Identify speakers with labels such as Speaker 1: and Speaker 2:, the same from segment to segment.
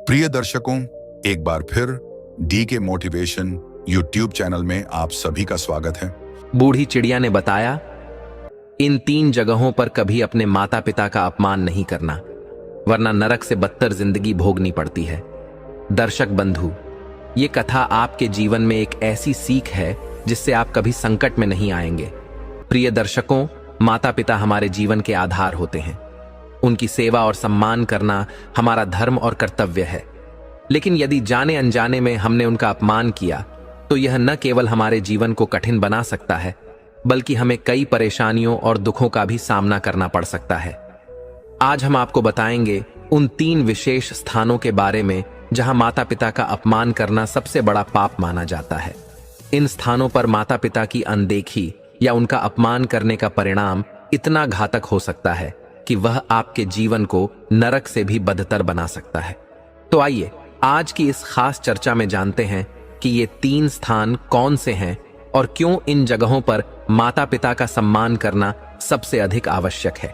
Speaker 1: प्रिय दर्शकों, एक बार फिर डी के मोटिवेशन यूट्यूब चैनल में आप सभी का स्वागत है।
Speaker 2: बूढ़ी चिड़िया ने बताया, इन 3 जगहों पर कभी अपने माता पिता का अपमान नहीं करना, वरना नरक से बदतर जिंदगी भोगनी पड़ती है। दर्शक बंधु, ये कथा आपके जीवन में एक ऐसी सीख है जिससे आप कभी संकट में नहीं आएंगे। प्रिय दर्शकों, माता पिता हमारे जीवन के आधार होते हैं। उनकी सेवा और सम्मान करना हमारा धर्म और कर्तव्य है। लेकिन यदि जाने अनजाने में हमने उनका अपमान किया तो यह न केवल हमारे जीवन को कठिन बना सकता है, बल्कि हमें कई परेशानियों और दुखों का भी सामना करना पड़ सकता है। आज हम आपको बताएंगे उन 3 विशेष स्थानों के बारे में जहां माता पिता का अपमान करना सबसे बड़ा पाप माना जाता है। इन स्थानों पर माता पिता की अनदेखी या उनका अपमान करने का परिणाम इतना घातक हो सकता है कि वह आपके जीवन को नरक से भी बदतर बना सकता है। तो आइए आज की इस खास चर्चा में जानते हैं कि ये 3 स्थान कौन से हैं और क्यों इन जगहों पर माता पिता का सम्मान करना सबसे अधिक आवश्यक है।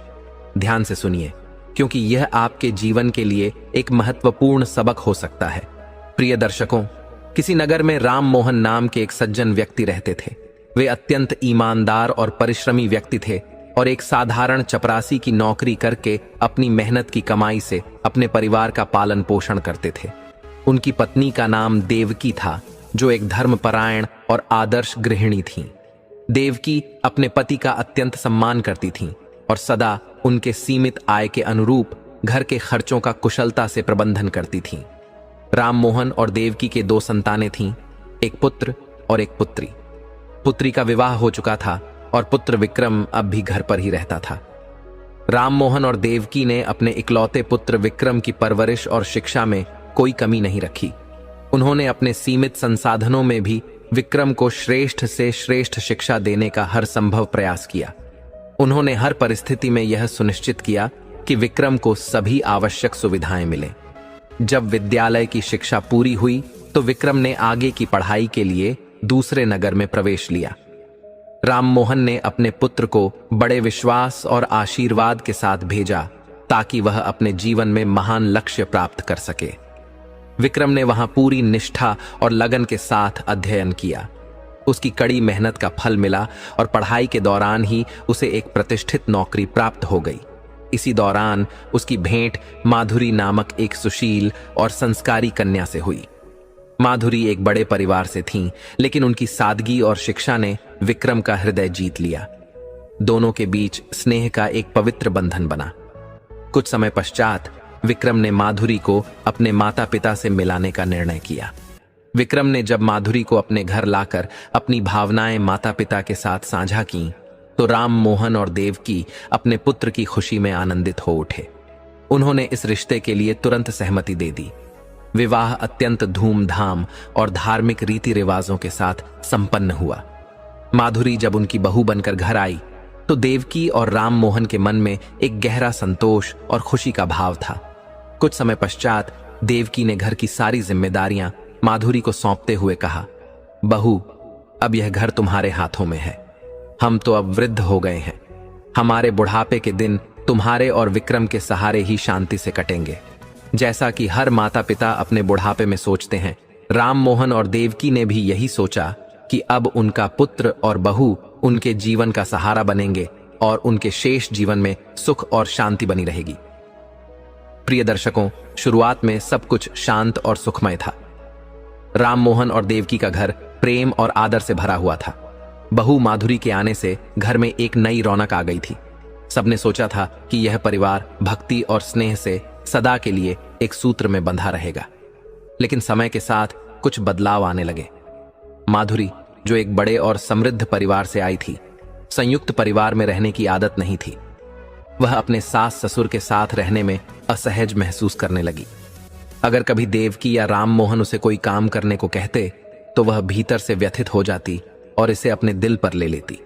Speaker 2: ध्यान से सुनिए, क्योंकि यह आपके जीवन के लिए एक महत्वपूर्ण सबक हो सकता है। प्रिय दर्शकों, किसी नगर में राम मोहन नाम के एक सज्जन व्यक्ति रहते थे। वे अत्यंत ईमानदार और परिश्रमी व्यक्ति थे और एक साधारण चपरासी की नौकरी करके अपनी मेहनत की कमाई से अपने परिवार का पालन पोषण करते थे। उनकी पत्नी का नाम देवकी था, जो एक धर्मपरायण और आदर्श गृहिणी थीं। देवकी अपने पति का अत्यंत सम्मान करती थीं और सदा उनके सीमित आय के अनुरूप घर के खर्चों का कुशलता से प्रबंधन करती थीं। राम मोहन और देवकी के 2 संतानें थीं, एक पुत्र और एक पुत्री। पुत्री का विवाह हो चुका था और पुत्र विक्रम अब भी घर पर ही रहता था। राम मोहन और देवकी ने अपने इकलौते पुत्र विक्रम की परवरिश और शिक्षा में कोई कमी नहीं रखी। उन्होंने अपने सीमित संसाधनों में भी विक्रम को श्रेष्ठ से श्रेष्ठ शिक्षा देने का हर संभव प्रयास किया। उन्होंने हर परिस्थिति में यह सुनिश्चित किया कि विक्रम को सभी आवश्यक सुविधाएं मिले। जब विद्यालय की शिक्षा पूरी हुई तो विक्रम ने आगे की पढ़ाई के लिए दूसरे नगर में प्रवेश लिया। राम मोहन ने अपने पुत्र को बड़े विश्वास और आशीर्वाद के साथ भेजा ताकि वह अपने जीवन में महान लक्ष्य प्राप्त कर सके। विक्रम ने वहां पूरी निष्ठा और लगन के साथ अध्ययन किया। उसकी कड़ी मेहनत का फल मिला और पढ़ाई के दौरान ही उसे एक प्रतिष्ठित नौकरी प्राप्त हो गई। इसी दौरान उसकी भेंट माधुरी नामक एक सुशील और संस्कारी कन्या से हुई। माधुरी एक बड़े परिवार से थीं, लेकिन उनकी सादगी और शिक्षा ने विक्रम का हृदय जीत लिया। दोनों के बीच स्नेह का एक पवित्र बंधन बना। कुछ समय पश्चात विक्रम ने माधुरी को अपने माता पिता से मिलाने का निर्णय किया। विक्रम ने जब माधुरी को अपने घर लाकर अपनी भावनाएं माता पिता के साथ साझा की तो राम मोहन और देवकी अपने पुत्र की खुशी में आनंदित हो उठे। उन्होंने इस रिश्ते के लिए तुरंत सहमति दे दी। विवाह अत्यंत धूमधाम और धार्मिक रीति रिवाजों के साथ संपन्न हुआ। माधुरी जब उनकी बहू बनकर घर आई तो देवकी और राम मोहन के मन में एक गहरा संतोष और खुशी का भाव था। कुछ समय पश्चात देवकी ने घर की सारी जिम्मेदारियां माधुरी को सौंपते हुए कहा, बहू, अब यह घर तुम्हारे हाथों में है। हम तो अब वृद्ध हो गए हैं। हमारे बुढ़ापे के दिन तुम्हारे और विक्रम के सहारे ही शांति से कटेंगे। जैसा कि हर माता पिता अपने बुढ़ापे में सोचते हैं, राम मोहन और देवकी ने भी यही सोचा कि अब उनका पुत्र और बहू उनके जीवन का सहारा बनेंगे और उनके शेष जीवन में सुख और शांति बनी रहेगी। प्रिय दर्शकों, शुरुआत में सब कुछ शांत और सुखमय था। राम मोहन और देवकी का घर प्रेम और आदर से भरा हुआ था। बहू माधुरी के आने से घर में एक नई रौनक आ गई थी। सबने सोचा था कि यह परिवार भक्ति और स्नेह से सदा के लिए एक सूत्र में बंधा रहेगा। लेकिन समय के साथ कुछ बदलाव आने लगे। माधुरी, जो एक बड़े और समृद्ध परिवार से आई थी, संयुक्त परिवार में रहने की आदत नहीं थी। वह अपने सास ससुर के साथ रहने में असहज महसूस करने लगी। अगर कभी देवकी या राम मोहन उसे कोई काम करने को कहते तो वह भीतर से व्यथित हो जाती और इसे अपने दिल पर ले लेती।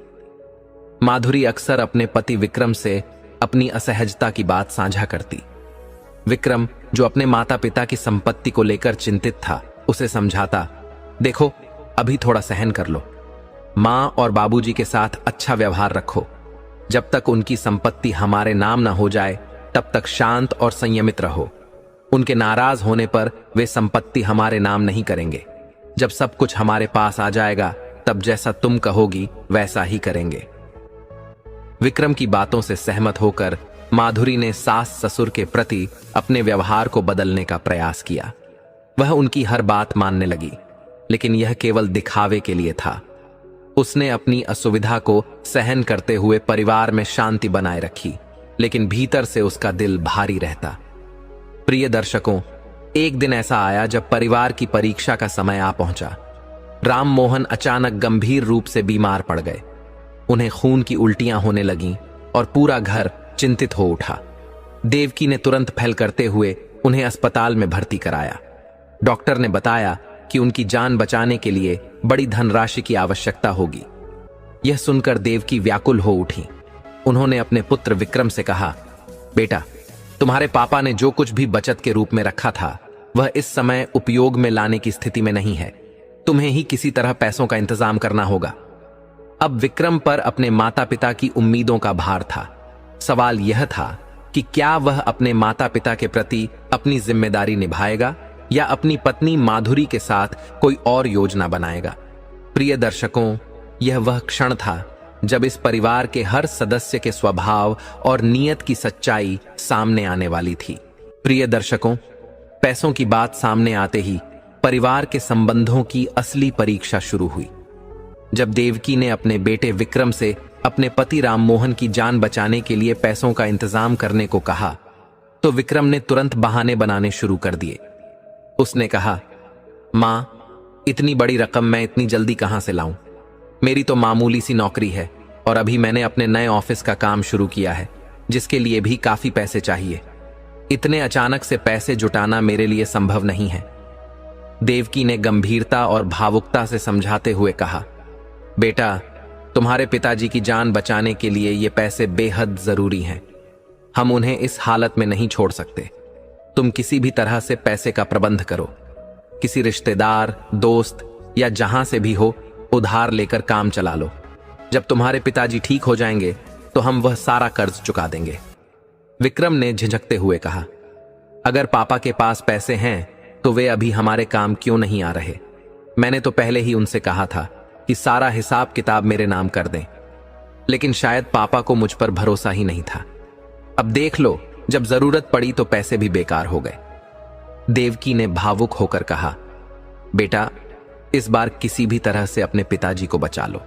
Speaker 2: माधुरी अक्सर अपने पति विक्रम से अपनी असहजता की बात साझा करती। विक्रम, जो अपने माता पिता की संपत्ति को लेकर चिंतित था, उसे समझाता, देखो, अभी थोड़ा सहन कर लो। मां और बाबूजी के साथ अच्छा व्यवहार रखो। जब तक उनकी संपत्ति हमारे नाम ना हो जाए तब तक शांत और संयमित रहो। उनके नाराज होने पर वे संपत्ति हमारे नाम नहीं करेंगे। जब सब कुछ हमारे पास आ जाएगा तब जैसा तुम कहोगी वैसा ही करेंगे। विक्रम की बातों से सहमत होकर माधुरी ने सास ससुर के प्रति अपने व्यवहार को बदलने का प्रयास किया। वह उनकी हर बात मानने लगी, लेकिन यह केवल दिखावे के लिए था। उसने अपनी असुविधा को सहन करते हुए परिवार में शांति बनाए रखी, लेकिन भीतर से उसका दिल भारी रहता। प्रिय दर्शकों, एक दिन ऐसा आया जब परिवार की परीक्षा का समय आ पहुंचा। राम मोहन अचानक गंभीर रूप से बीमार पड़ गए। उन्हें खून की उल्टियां होने लगीं और पूरा घर चिंतित हो उठा। देवकी ने तुरंत पहल करते हुए उन्हें अस्पताल में भर्ती कराया। डॉक्टर ने बताया कि उनकी जान बचाने के लिए बड़ी धनराशि की आवश्यकता होगी। यह सुनकर देवकी व्याकुल हो उठी। उन्होंने अपने पुत्र विक्रम से कहा, बेटा, तुम्हारे पापा ने जो कुछ भी बचत के रूप में रखा था वह इस समय उपयोग में लाने की स्थिति में नहीं है। तुम्हें ही किसी तरह पैसों का इंतजाम करना होगा। अब विक्रम पर अपने माता पिता की उम्मीदों का भार था। सवाल यह था कि क्या वह अपने माता पिता के प्रति अपनी जिम्मेदारी निभाएगा या अपनी पत्नी माधुरी के साथ कोई और योजना बनाएगा। प्रिय दर्शकों, यह वह क्षण था जब इस परिवार के हर सदस्य के स्वभाव और नीयत की सच्चाई सामने आने वाली थी। प्रिय दर्शकों, पैसों की बात सामने आते ही परिवार के संबंधों की असली परीक्षा शुरू हुई। जब देवकी ने अपने बेटे विक्रम से अपने पति राम मोहन की जान बचाने के लिए पैसों का इंतजाम करने को कहा, तो विक्रम ने तुरंत बहाने बनाने शुरू कर दिए। उसने कहा, मां, इतनी बड़ी रकम मैं इतनी जल्दी कहां से लाऊं? मेरी तो मामूली सी नौकरी है और अभी मैंने अपने नए ऑफिस का काम शुरू किया है, जिसके लिए भी काफी पैसे चाहिए। इतने अचानक से पैसे जुटाना मेरे लिए संभव नहीं है। देवकी ने गंभीरता और भावुकता से समझाते हुए कहा, बेटा, तुम्हारे पिताजी की जान बचाने के लिए ये पैसे बेहद जरूरी हैं। हम उन्हें इस हालत में नहीं छोड़ सकते। तुम किसी भी तरह से पैसे का प्रबंध करो। किसी रिश्तेदार, दोस्त या जहां से भी हो, उधार लेकर काम चला लो। जब तुम्हारे पिताजी ठीक हो जाएंगे तो हम वह सारा कर्ज चुका देंगे। विक्रम ने झिझकते हुए कहा, अगर पापा के पास पैसे हैं तो वे अभी हमारे काम क्यों नहीं आ रहे? मैंने तो पहले ही उनसे कहा था कि सारा हिसाब किताब मेरे नाम कर दें, लेकिन शायद पापा को मुझ पर भरोसा ही नहीं था। अब देख लो, जब जरूरत पड़ी तो पैसे भी बेकार हो गए। देवकी ने भावुक होकर कहा, बेटा, इस बार किसी भी तरह से अपने पिताजी को बचा लो।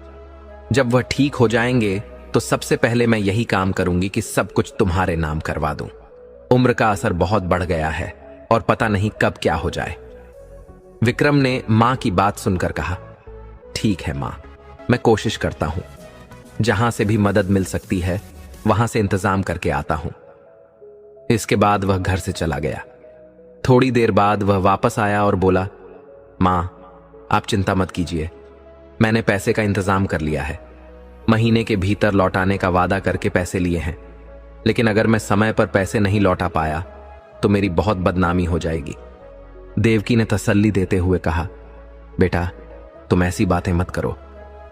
Speaker 2: जब वह ठीक हो जाएंगे तो सबसे पहले मैं यही काम करूंगी कि सब कुछ तुम्हारे नाम करवा दूं। उम्र का असर बहुत बढ़ गया है और पता नहीं कब क्या हो जाए। विक्रम ने मां की बात सुनकर कहा, ठीक है मां, मैं कोशिश करता हूं। जहां से भी मदद मिल सकती है वहां से इंतजाम करके आता हूं। इसके बाद वह घर से चला गया। थोड़ी देर बाद वह वापस आया और बोला, मां, आप चिंता मत कीजिए, मैंने पैसे का इंतजाम कर लिया है। महीने के भीतर लौटाने का वादा करके पैसे लिए हैं, लेकिन अगर मैं समय पर पैसे नहीं लौटा पाया तो मेरी बहुत बदनामी हो जाएगी। देवकी ने तसल्ली देते हुए कहा, बेटा, तुम ऐसी बातें मत करो।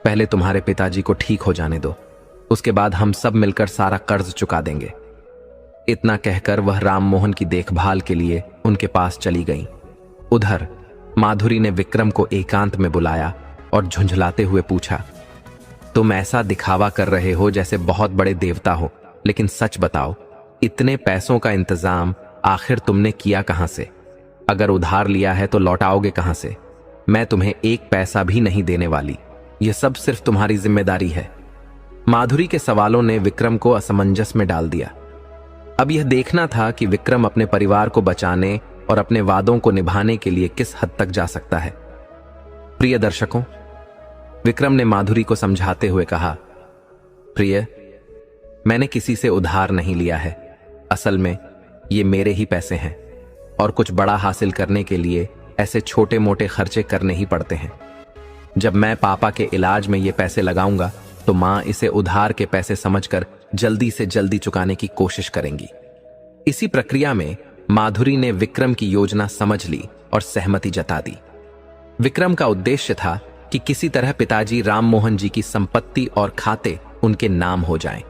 Speaker 2: पहले तुम्हारे पिताजी को ठीक हो जाने दो, उसके बाद हम सब मिलकर सारा कर्ज चुका देंगे। इतना कहकर वह राम मोहन की देखभाल के लिए उनके पास चली गई। उधर माधुरी ने विक्रम को एकांत में बुलाया और झुंझलाते हुए पूछा, तुम ऐसा दिखावा कर रहे हो जैसे बहुत बड़े देवता हो, लेकिन सच बताओ, इतने पैसों का इंतजाम आखिर तुमने किया कहां से? अगर उधार लिया है तो लौटाओगे कहां से? मैं तुम्हें एक पैसा भी नहीं देने वाली। यह सब सिर्फ तुम्हारी जिम्मेदारी है। माधुरी के सवालों ने विक्रम को असमंजस में डाल दिया। अब यह देखना था कि विक्रम अपने परिवार को बचाने और अपने वादों को निभाने के लिए किस हद तक जा सकता है। प्रिय दर्शकों, विक्रम ने माधुरी को समझाते हुए कहा, प्रिय, मैंने किसी से उधार नहीं लिया है। असल में ये मेरे ही पैसे हैं और कुछ बड़ा हासिल करने के लिए ऐसे छोटे मोटे खर्चे करने ही पड़ते हैं। जब मैं पापा के इलाज में ये पैसे लगाऊंगा तो मां इसे उधार के पैसे समझकर जल्दी से जल्दी चुकाने की कोशिश करेंगी। इसी प्रक्रिया में माधुरी ने विक्रम की योजना समझ ली और सहमति जता दी। विक्रम का उद्देश्य था कि किसी तरह पिताजी राम मोहन जी की संपत्ति और खाते उनके नाम हो जाएं।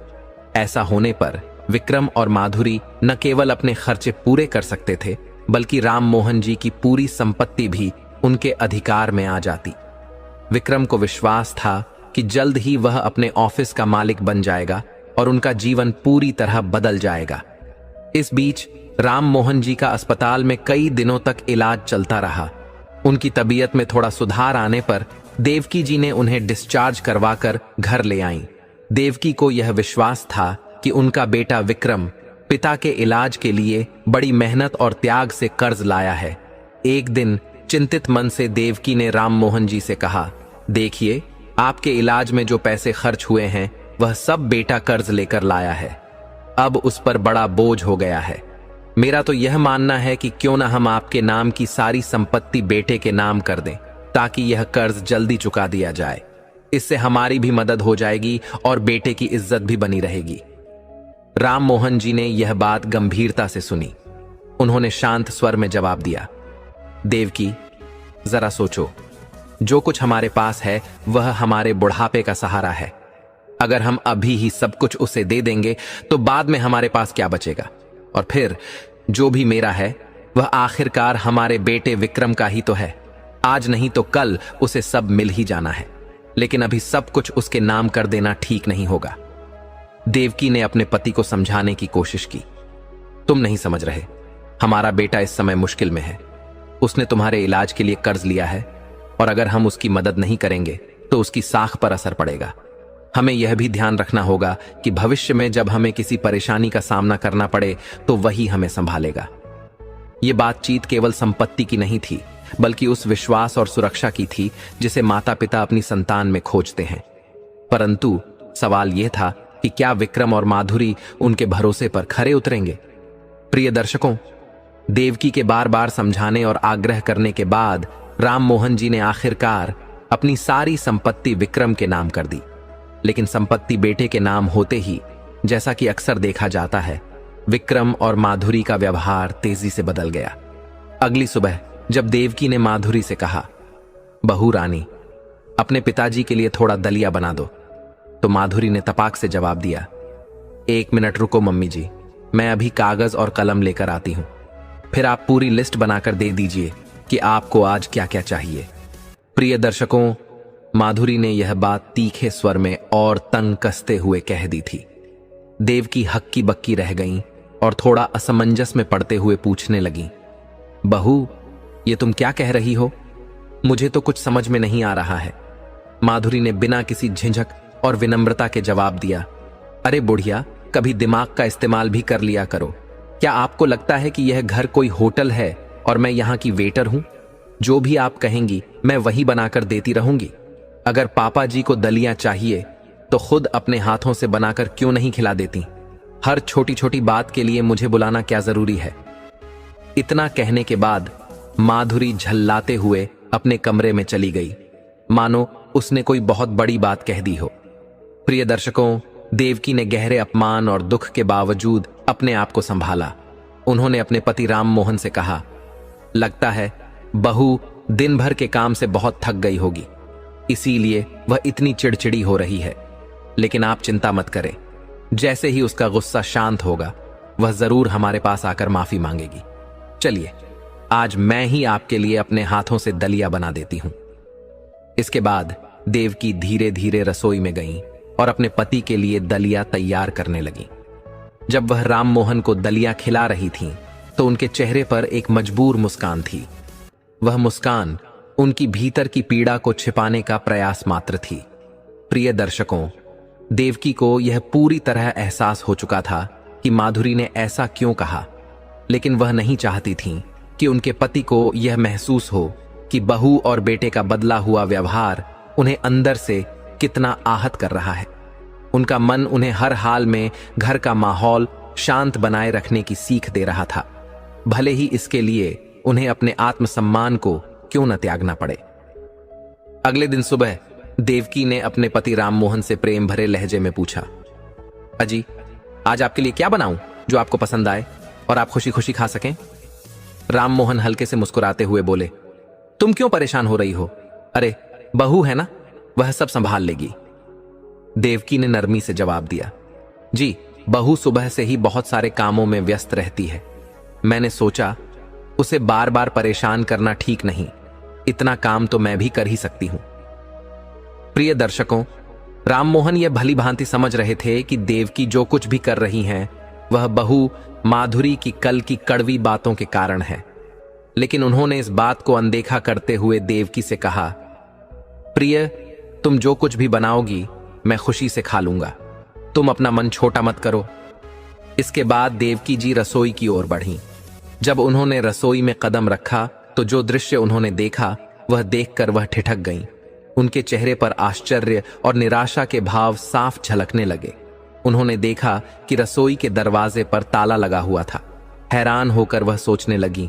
Speaker 2: ऐसा होने पर विक्रम और माधुरी न केवल अपने खर्चे पूरे कर सकते थे, बल्कि राम मोहन जी की पूरी संपत्ति भी उनके अधिकार में आ जाती। विक्रम को विश्वास था कि जल्द ही वह अपने ऑफिस का मालिक बन जाएगा और उनका जीवन पूरी तरह बदल जाएगा। इस बीच राम मोहन जी का अस्पताल में कई दिनों तक इलाज चलता रहा। उनकी तबीयत में थोड़ा सुधार आने पर देवकी जी ने उन्हें डिस्चार्ज करवाकर घर ले आईं। देवकी को यह विश्वास था कि उनका बेटा विक्रम पिता के इलाज के लिए बड़ी मेहनत और त्याग से कर्ज लाया है। एक दिन चिंतित मन से देवकी ने राम मोहन जी से कहा, देखिए, आपके इलाज में जो पैसे खर्च हुए हैं वह सब बेटा कर्ज लेकर लाया है। अब उस पर बड़ा बोझ हो गया है। मेरा तो यह मानना है कि क्यों ना हम आपके नाम की सारी संपत्ति बेटे के नाम कर दें, ताकि यह कर्ज जल्दी चुका दिया जाए। इससे हमारी भी मदद हो जाएगी और बेटे की इज्जत भी बनी रहेगी। राम मोहन जी ने यह बात गंभीरता से सुनी। उन्होंने शांत स्वर में जवाब दिया, देवकी, जरा सोचो, जो कुछ हमारे पास है वह हमारे बुढ़ापे का सहारा है। अगर हम अभी ही सब कुछ उसे दे देंगे तो बाद में हमारे पास क्या बचेगा? और फिर जो भी मेरा है वह आखिरकार हमारे बेटे विक्रम का ही तो है। आज नहीं तो कल उसे सब मिल ही जाना है, लेकिन अभी सब कुछ उसके नाम कर देना ठीक नहीं होगा। देवकी ने अपने पति को समझाने की कोशिश की। तुम नहीं समझ रहे, हमारा बेटा इस समय मुश्किल में है। उसने तुम्हारे इलाज के लिए कर्ज लिया है और अगर हम उसकी मदद नहीं करेंगे तो उसकी साख पर असर पड़ेगा। हमें यह भी ध्यान रखना होगा कि भविष्य में जब हमें किसी परेशानी का सामना करना पड़े तो वही हमें संभालेगा। यह बातचीत केवल संपत्ति की नहीं थी, बल्कि उस विश्वास और सुरक्षा की थी जिसे माता पिता अपनी संतान में खोजते हैं। परंतु सवाल यह था कि क्या विक्रम और माधुरी उनके भरोसे पर खरे उतरेंगे? प्रिय दर्शकों, देवकी के बार बार समझाने और आग्रह करने के बाद राम मोहन जी ने आखिरकार अपनी सारी संपत्ति विक्रम के नाम कर दी। लेकिन संपत्ति बेटे के नाम होते ही, जैसा कि अक्सर देखा जाता है, विक्रम और माधुरी का व्यवहार तेजी से बदल गया। अगली सुबह जब देवकी ने माधुरी से कहा, बहू रानी, अपने पिताजी के लिए थोड़ा दलिया बना दो, तो माधुरी ने तपाक से जवाब दिया, 1 मिनट रुको मम्मी जी, मैं अभी कागज और कलम लेकर आती हूं। फिर आप पूरी लिस्ट बनाकर दे दीजिए कि आपको आज क्या क्या चाहिए। प्रिय दर्शकों, माधुरी ने यह बात तीखे स्वर में और तंग कसते हुए कह दी थी। देवकी हक्की बक्की रह गईं और थोड़ा असमंजस में पड़ते हुए पूछने लगीं, बहू, ये तुम क्या कह रही हो? मुझे तो कुछ समझ में नहीं आ रहा है। माधुरी ने बिना किसी झिझक और विनम्रता के जवाब दिया, अरे बुढ़िया, कभी दिमाग का इस्तेमाल भी कर लिया करो। क्या आपको लगता है कि यह घर कोई होटल है और मैं यहाँ की वेटर हूं? जो भी आप कहेंगी मैं वही बनाकर देती रहूंगी। अगर पापा जी को दलिया चाहिए तो खुद अपने हाथों से बनाकर क्यों नहीं खिला देती? हर छोटी छोटी बात के लिए मुझे बुलाना क्या जरूरी है? इतना कहने के बाद माधुरी झल्लाते हुए अपने कमरे में चली गई, मानो उसने कोई बहुत बड़ी बात कह दी हो। प्रिय दर्शकों, देवकी ने गहरे अपमान और दुख के बावजूद अपने आप को संभाला। उन्होंने अपने पति राम मोहन से कहा, लगता है बहू दिन भर के काम से बहुत थक गई होगी, इसीलिए वह इतनी चिड़चिड़ी हो रही है। लेकिन आप चिंता मत करें, जैसे ही उसका गुस्सा शांत होगा वह जरूर हमारे पास आकर माफी मांगेगी। चलिए, आज मैं ही आपके लिए अपने हाथों से दलिया बना देती हूं। इसके बाद देवकी धीरे धीरे रसोई में गईं और अपने पति के लिए दलिया तैयार करने लगी। जब वह राम मोहन को दलिया खिला रही थीं, तो उनके चेहरे पर एक मजबूर मुस्कान थी। वह मुस्कान उनकी भीतर की पीड़ा को छिपाने का प्रयास मात्र थी। प्रिय दर्शकों, देवकी को यह पूरी तरह एहसास हो चुका था कि माधुरी ने ऐसा क्यों कहा, लेकिन वह नहीं चाहती थी कि उनके पति को यह महसूस हो कि बहू और बेटे का बदला हुआ व्यवहार उन्हें अंदर से कितना आहत कर रहा है। उनका मन उन्हें हर हाल में घर का माहौल शांत बनाए रखने की सीख दे रहा था, भले ही इसके लिए उन्हें अपने आत्मसम्मान को क्यों न त्यागना पड़े। अगले दिन सुबह देवकी ने अपने पति राम मोहन से प्रेम भरे लहजे में पूछा, अजी, आज आपके लिए क्या बनाऊं जो आपको पसंद आए और आप खुशी खुशी खा सकें? राम मोहन हल्के से मुस्कुराते हुए बोले, तुम क्यों परेशान हो रही हो? अरे बहू है ना, वह सब संभाल लेगी। देवकी ने नरमी से जवाब दिया, जी, बहू सुबह से ही बहुत सारे कामों में व्यस्त रहती है। मैंने सोचा उसे बार बार परेशान करना ठीक नहीं। इतना काम तो मैं भी कर ही सकती हूं। प्रिय दर्शकों, राममोहन यह भली भांति समझ रहे थे कि देवकी जो कुछ भी कर रही हैं वह बहू माधुरी की कल की कड़वी बातों के कारण है। लेकिन उन्होंने इस बात को अनदेखा करते हुए देवकी से कहा, प्रिय, तुम जो कुछ भी बनाओगी मैं खुशी से खा लूंगा, तुम अपना मन छोटा मत करो। इसके बाद देवकी जी रसोई की ओर बढ़ी। जब उन्होंने रसोई में कदम रखा तो जो दृश्य उन्होंने देखा वह देखकर वह ठिठक गईं। उनके चेहरे पर आश्चर्य और निराशा के भाव साफ झलकने लगे। उन्होंने देखा कि रसोई के दरवाजे पर ताला लगा हुआ था। हैरान होकर वह सोचने लगी,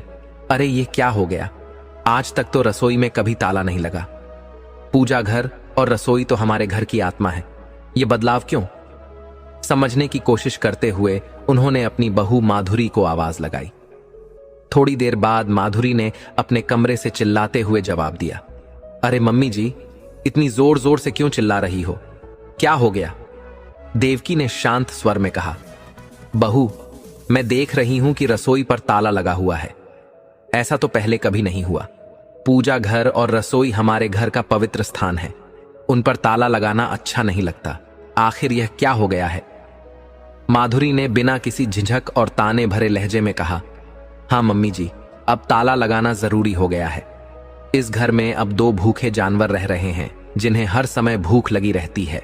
Speaker 2: अरे ये क्या हो गया, आज तक तो रसोई में कभी ताला नहीं लगा। पूजा घर और रसोई तो हमारे घर की आत्मा है, ये बदलाव क्यों? समझने की कोशिश करते हुए उन्होंने अपनी बहू माधुरी को आवाज लगाई। थोड़ी देर बाद माधुरी ने अपने कमरे से चिल्लाते हुए जवाब दिया, अरे मम्मी जी, इतनी जोर जोर से क्यों चिल्ला रही हो, क्या हो गया? देवकी ने शांत स्वर में कहा, बहू, मैं देख रही हूं कि रसोई पर ताला लगा हुआ है। ऐसा तो पहले कभी नहीं हुआ। पूजा घर और रसोई हमारे घर का पवित्र स्थान है, उन पर ताला लगाना अच्छा नहीं लगता। आखिर यह क्या हो गया है? माधुरी ने बिना किसी झिझक और ताने भरे लहजे में कहा, हाँ मम्मी जी, अब ताला लगाना जरूरी हो गया है। इस घर में अब 2 भूखे जानवर रह रहे हैं जिन्हें हर समय भूख लगी रहती है।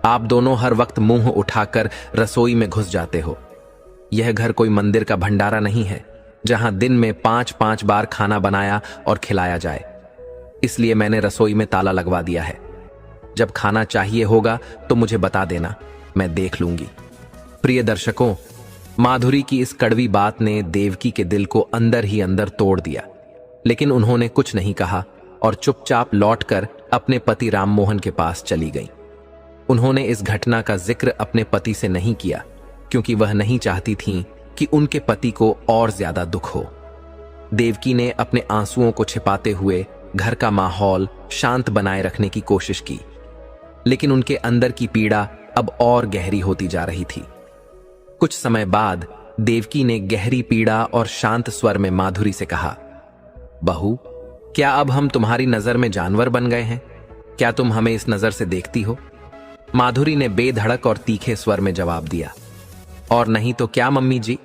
Speaker 2: आप दोनों हर वक्त मुंह उठाकर रसोई में घुस जाते हो। यह घर कोई मंदिर का भंडारा नहीं है जहां दिन में 5-5 बार खाना बनाया और खिलाया जाए। इसलिए मैंने रसोई में ताला लगवा दिया है। जब खाना चाहिए होगा तो मुझे बता देना, मैं देख लूंगी। प्रिय दर्शकों, माधुरी की इस कड़वी बात ने देवकी के दिल को अंदर ही अंदर तोड़ दिया। लेकिन उन्होंने कुछ नहीं कहा और चुपचाप लौटकर अपने पति राममोहन के पास चली गईं। उन्होंने इस घटना का जिक्र अपने पति से नहीं किया क्योंकि वह नहीं चाहती थीं कि उनके पति को और ज्यादा दुख हो। देवकी ने अपने आंसुओं को छिपाते हुए घर का माहौल शांत बनाए रखने की कोशिश की, लेकिन उनके अंदर की पीड़ा अब और गहरी होती जा रही थी। कुछ समय बाद देवकी ने गहरी पीड़ा और शांत स्वर में माधुरी से कहा, बहू, क्या अब हम तुम्हारी नजर में जानवर बन गए हैं? क्या तुम हमें इस नजर से देखती हो? माधुरी ने बेधड़क और तीखे स्वर में जवाब दिया, और नहीं तो क्या मम्मी जी,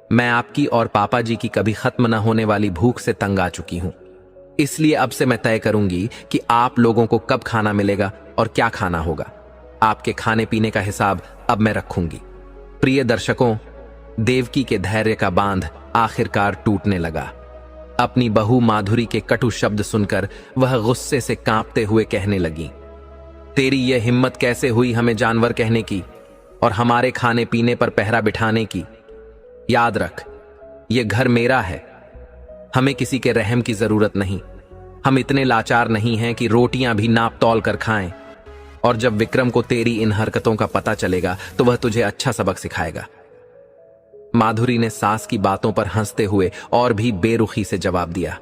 Speaker 2: मैं आपकी और पापा जी की कभी खत्म न होने वाली भूख से तंग आ चुकी हूं। इसलिए अब से मैं तय करूंगी कि आप लोगों को कब खाना मिलेगा और क्या खाना होगा। आपके खाने पीने का हिसाब अब मैं रखूंगी। प्रिय दर्शकों, देवकी के धैर्य का बांध आखिरकार टूटने लगा। अपनी बहू माधुरी के कटु शब्द सुनकर वह गुस्से से कांपते हुए कहने लगी, तेरी यह हिम्मत कैसे हुई हमें जानवर कहने की और हमारे खाने पीने पर पहरा बिठाने की? याद रख, यह घर मेरा है, हमें किसी के रहम की जरूरत नहीं। हम इतने लाचार नहीं हैं कि रोटियां भी नाप तौल कर खाएं। और जब विक्रम को तेरी इन हरकतों का पता चलेगा तो वह तुझे अच्छा सबक सिखाएगा। माधुरी ने सास की बातों पर हंसते हुए और भी बेरुखी से जवाब दिया,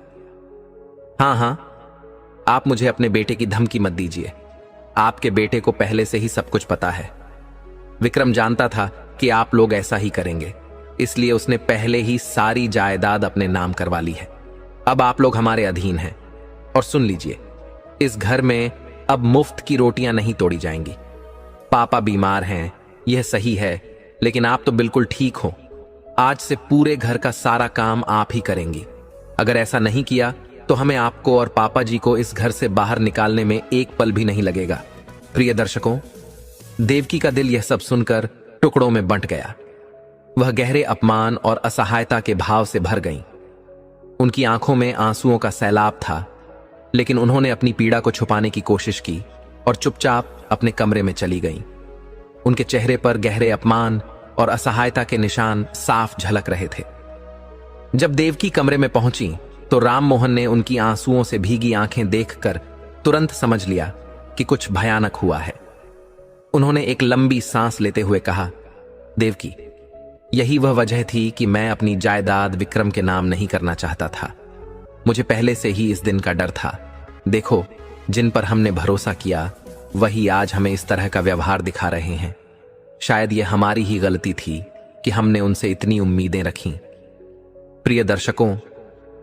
Speaker 2: हां, आप मुझे अपने बेटे की धमकी मत दीजिए। आपके बेटे को पहले से ही सब कुछ पता है। विक्रम जानता था कि आप लोग ऐसा ही करेंगे, इसलिए उसने पहले ही सारी जायदाद अपने नाम करवा ली है। अब आप लोग हमारे अधीन हैं। और सुन लीजिए, इस घर में अब मुफ्त की रोटियां नहीं तोड़ी जाएंगी। पापा बीमार हैं, यह सही है, लेकिन आप तो बिल्कुल ठीक हो। आज से पूरे घर का सारा काम आप ही करेंगी। अगर ऐसा नहीं किया तो हमें आपको और पापा जी को इस घर से बाहर निकालने में एक पल भी नहीं लगेगा। प्रिय दर्शकों, देवकी का दिल यह सब सुनकर टुकड़ों में बंट गया। वह गहरे अपमान और असहायता के भाव से भर गईं। उनकी आंखों में आंसुओं का सैलाब था, लेकिन उन्होंने अपनी पीड़ा को छुपाने की कोशिश की और चुपचाप अपने कमरे में चली गईं। उनके चेहरे पर गहरे अपमान और असहायता के निशान साफ झलक रहे थे। जब देवकी कमरे में पहुंची तो राममोहन ने उनकी आंसुओं से भीगी आंखें देखकर तुरंत समझ लिया कि कुछ भयानक हुआ है। उन्होंने एक लंबी सांस लेते हुए कहा, देवकी, यही वह वजह थी कि मैं अपनी जायदाद विक्रम के नाम नहीं करना चाहता था। मुझे पहले से ही इस दिन का डर था। देखो, जिन पर हमने भरोसा किया वही आज हमें इस तरह का व्यवहार दिखा रहे हैं। शायद यह हमारी ही गलती थी कि हमने उनसे इतनी उम्मीदें रखीं। प्रिय दर्शकों,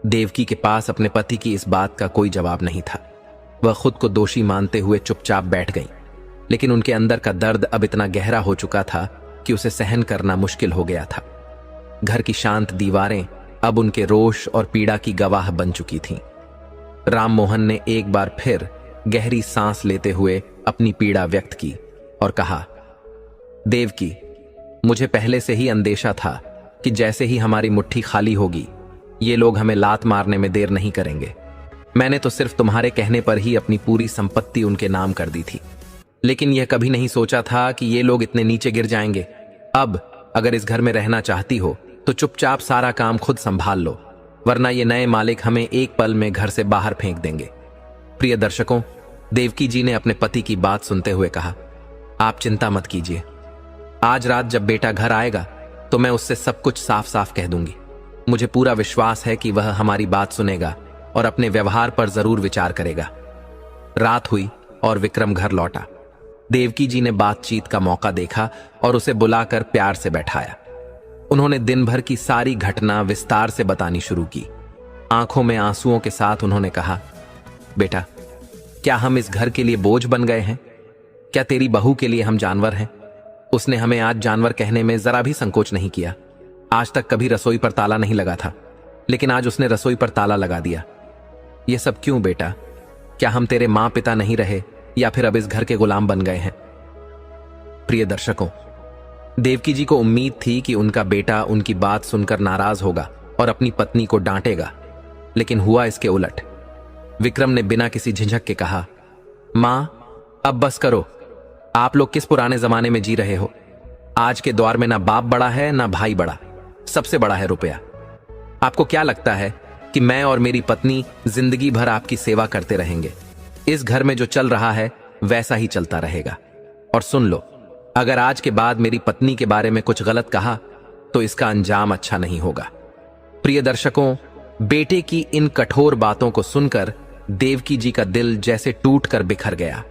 Speaker 2: देवकी के पास अपने पति की इस बात का कोई जवाब नहीं था। वह खुद को दोषी मानते हुए चुपचाप बैठ गई, लेकिन उनके अंदर का दर्द अब इतना गहरा हो चुका था कि उसे सहन करना मुश्किल हो गया था। घर की शांत दीवारें अब उनके रोष और पीड़ा की गवाह बन चुकी थीं। राम मोहन ने एक बार फिर गहरी सांस लेते हुए अपनी पीड़ा व्यक्त की और कहा, देवकी, मुझे पहले से ही अंदेशा था कि जैसे ही हमारी मुट्ठी खाली होगी, ये लोग हमें लात मारने में देर नहीं करेंगे। मैंने तो सिर्फ तुम्हारे कहने पर ही अपनी पूरी संपत्ति उनके नाम कर दी थी, लेकिन यह कभी नहीं सोचा था कि ये लोग इतने नीचे गिर जाएंगे। अब अगर इस घर में रहना चाहती हो तो चुपचाप सारा काम खुद संभाल लो, वरना ये नए मालिक हमें एक पल में घर से बाहर फेंक देंगे। प्रिय दर्शकों, देवकी जी ने अपने पति की बात सुनते हुए कहा, आप चिंता मत कीजिए। आज रात जब बेटा घर आएगा तो मैं उससे सब कुछ साफ साफ कह दूंगी। मुझे पूरा विश्वास है कि वह हमारी बात सुनेगा और अपने व्यवहार पर जरूर विचार करेगा। रात हुई और विक्रम घर लौटा। देवकी जी ने बातचीत का मौका देखा और उसे बुलाकर प्यार से बैठाया। उन्होंने दिन भर की सारी घटना विस्तार से बतानी शुरू की। आंखों में आंसुओं के साथ उन्होंने कहा, बेटा, क्या हम इस घर के लिए बोझ बन गए हैं? क्या तेरी बहू के लिए हम जानवर हैं? उसने हमें आज जानवर कहने में जरा भी संकोच नहीं किया। आज तक कभी रसोई पर ताला नहीं लगा था, लेकिन आज उसने रसोई पर ताला लगा दिया। ये सब क्यों बेटा? क्या हम तेरे मां पिता नहीं रहे या फिर अब इस घर के गुलाम बन गए हैं? प्रिय दर्शकों, देवकी जी को उम्मीद थी कि उनका बेटा उनकी बात सुनकर नाराज होगा और अपनी पत्नी को डांटेगा, लेकिन हुआ इसके उलट। विक्रम ने बिना किसी झिझक के कहा, मां, अब बस करो। आप लोग किस पुराने जमाने में जी रहे हो? आज के दौर में ना बाप बड़ा है ना भाई बड़ा, सबसे बड़ा है रुपया। आपको क्या लगता है कि मैं और मेरी पत्नी जिंदगी भर आपकी सेवा करते रहेंगे? इस घर में जो चल रहा है वैसा ही चलता रहेगा। और सुन लो, अगर आज के बाद मेरी पत्नी के बारे में कुछ गलत कहा तो इसका अंजाम अच्छा नहीं होगा। प्रिय दर्शकों, बेटे की इन कठोर बातों को सुनकर देवकी जी का दिल जैसे टूट कर बिखर गया।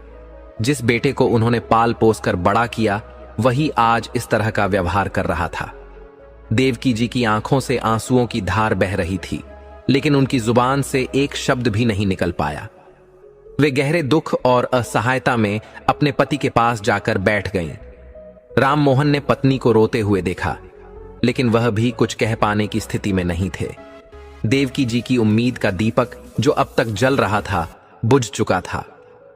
Speaker 2: जिस बेटे को उन्होंने पाल पोस कर बड़ा किया, वही आज इस तरह का व्यवहार कर रहा था। देवकी जी की आंखों से आंसुओं की धार बह रही थी, लेकिन उनकी जुबान से एक शब्द भी नहीं निकल पाया। वे गहरे दुख और असहायता में अपने पति के पास जाकर बैठ गईं। राम मोहन ने पत्नी को रोते हुए देखा, लेकिन वह भी कुछ कह पाने की स्थिति में नहीं थे। देवकी जी की उम्मीद का दीपक जो अब तक जल रहा था, बुझ चुका था।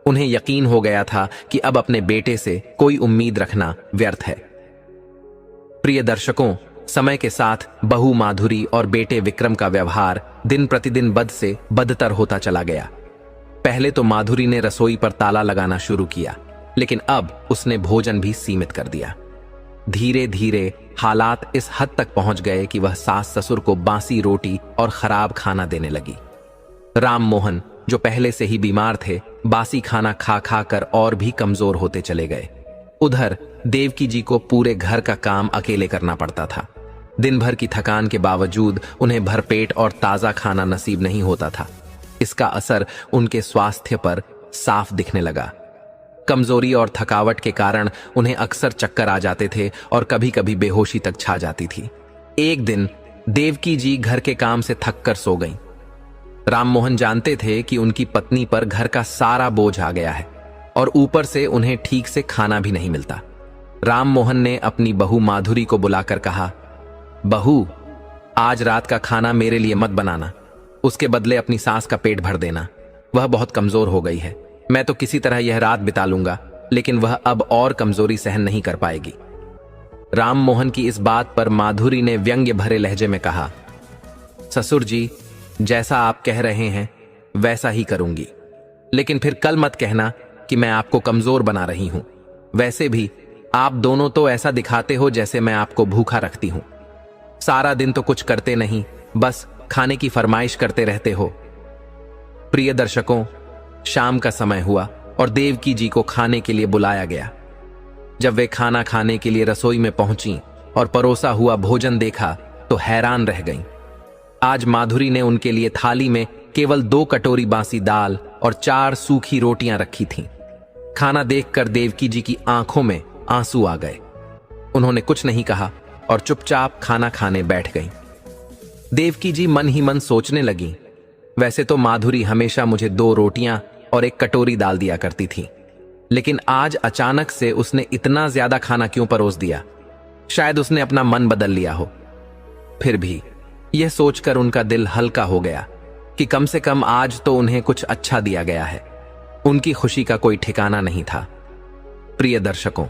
Speaker 2: उन्हें यकीन हो गया था कि अब अपने बेटे से कोई उम्मीद रखना व्यर्थ है। प्रिय दर्शकों, समय के साथ बहू माधुरी और बेटे विक्रम का व्यवहार दिन प्रतिदिन बद से बदतर होता चला गया। पहले तो माधुरी ने रसोई पर ताला लगाना शुरू किया, लेकिन अब उसने भोजन भी सीमित कर दिया। धीरे धीरे हालात इस हद तक पहुंच गए कि वह सास ससुर को बासी रोटी और खराब खाना देने लगी। राम मोहन, जो पहले से ही बीमार थे, बासी खाना खा खा कर और भी कमजोर होते चले गए। उधर देवकी जी को पूरे घर का काम अकेले करना पड़ता था। दिन भर की थकान के बावजूद उन्हें भरपेट और ताजा खाना नसीब नहीं होता था। इसका असर उनके स्वास्थ्य पर साफ दिखने लगा। कमजोरी और थकावट के कारण उन्हें अक्सर चक्कर आ जाते थे और कभी कभी बेहोशी तक छा जाती थी। एक दिन देवकी जी घर के काम से थक कर सो गईं। राममोहन जानते थे कि उनकी पत्नी पर घर का सारा बोझ आ गया है और ऊपर से उन्हें ठीक से खाना भी नहीं मिलता। राममोहन ने अपनी बहू माधुरी को बुलाकर कहा, बहू, आज रात का खाना मेरे लिए मत बनाना, उसके बदले अपनी सास का पेट भर देना। वह बहुत कमजोर हो गई है। मैं तो किसी तरह यह रात बिता लूंगा, लेकिन वह अब और कमजोरी सहन नहीं कर पाएगी। राममोहन की इस बात पर माधुरी ने व्यंग्य भरे लहजे में कहा, ससुर जी, जैसा आप कह रहे हैं वैसा ही करूंगी, लेकिन फिर कल मत कहना कि मैं आपको कमजोर बना रही हूं। वैसे भी आप दोनों तो ऐसा दिखाते हो जैसे मैं आपको भूखा रखती हूं। सारा दिन तो कुछ करते नहीं, बस खाने की फरमाइश करते रहते हो। प्रिय दर्शकों, शाम का समय हुआ और देवकी जी को खाने के लिए बुलाया गया। जब वे खाना खाने के लिए रसोई में पहुंची और परोसा हुआ भोजन देखा तो हैरान रह गईं। आज माधुरी ने उनके लिए थाली में केवल 2 कटोरी बासी दाल और 4 सूखी रोटियां रखी थीं। खाना देखकर देवकी जी की आंखों में आंसू आ गए। उन्होंने कुछ नहीं कहा और चुपचाप खाना खाने बैठ गईं। देवकी जी मन ही मन सोचने लगी, वैसे तो माधुरी हमेशा मुझे 2 रोटियां और 1 कटोरी दाल दिया करती थी, लेकिन आज अचानक से उसने इतना ज्यादा खाना क्यों परोस दिया? शायद उसने अपना मन बदल लिया हो। फिर भी यह सोचकर उनका दिल हल्का हो गया कि कम से कम आज तो उन्हें कुछ अच्छा दिया गया है। उनकी खुशी का कोई ठिकाना नहीं था। प्रिय दर्शकों,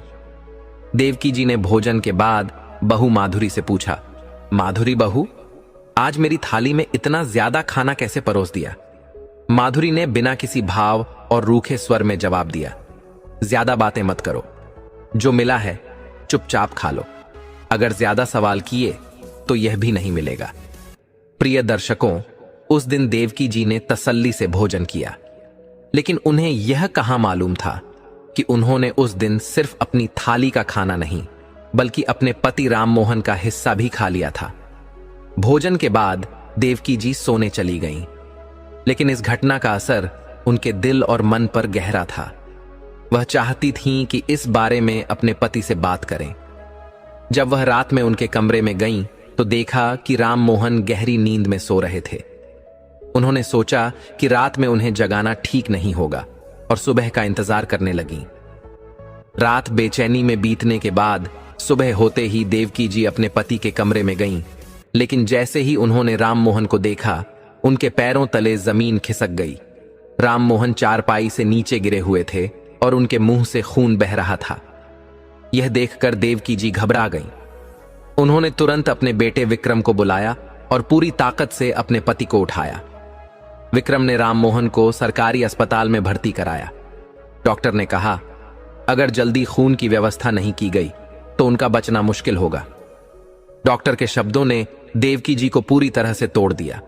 Speaker 2: देवकी जी ने भोजन के बाद बहू माधुरी से पूछा, माधुरी बहू, आज मेरी थाली में इतना ज्यादा खाना कैसे परोस दिया? माधुरी ने बिना किसी भाव और रूखे स्वर में जवाब दिया, ज्यादा बातें मत करो, जो मिला है चुपचाप खा लो। अगर ज्यादा सवाल किए तो यह भी नहीं मिलेगा। प्रिय दर्शकों, उस दिन देवकी जी ने तसल्ली से भोजन किया, लेकिन उन्हें यह कहां मालूम था कि उन्होंने उस दिन सिर्फ अपनी थाली का खाना नहीं, बल्कि अपने पति राममोहन का हिस्सा भी खा लिया था। भोजन के बाद देवकी जी सोने चली गईं, लेकिन इस घटना का असर उनके दिल और मन पर गहरा था। वह चाहती थीं कि इस बारे में अपने पति से बात करें। जब वह रात में उनके कमरे में गईं, तो देखा कि राममोहन गहरी नींद में सो रहे थे। उन्होंने सोचा कि रात में उन्हें जगाना ठीक नहीं होगा और सुबह का इंतजार करने लगीं। रात बेचैनी में बीतने के बाद सुबह होते ही देवकी जी अपने पति के कमरे में गईं, लेकिन जैसे ही उन्होंने राममोहन को देखा, उनके पैरों तले जमीन खिसक गई। राममोहन चारपाई से नीचे गिरे हुए थे और उनके मुंह से खून बह रहा था। यह देखकर देवकी जी घबरा गईं। उन्होंने तुरंत अपने बेटे विक्रम को बुलाया और पूरी ताकत से अपने पति को उठाया। विक्रम ने राममोहन को सरकारी अस्पताल में भर्ती कराया। डॉक्टर ने कहा, अगर जल्दी खून की व्यवस्था नहीं की गई तो उनका बचना मुश्किल होगा। डॉक्टर के शब्दों ने देवकी जी को पूरी तरह से तोड़ दिया,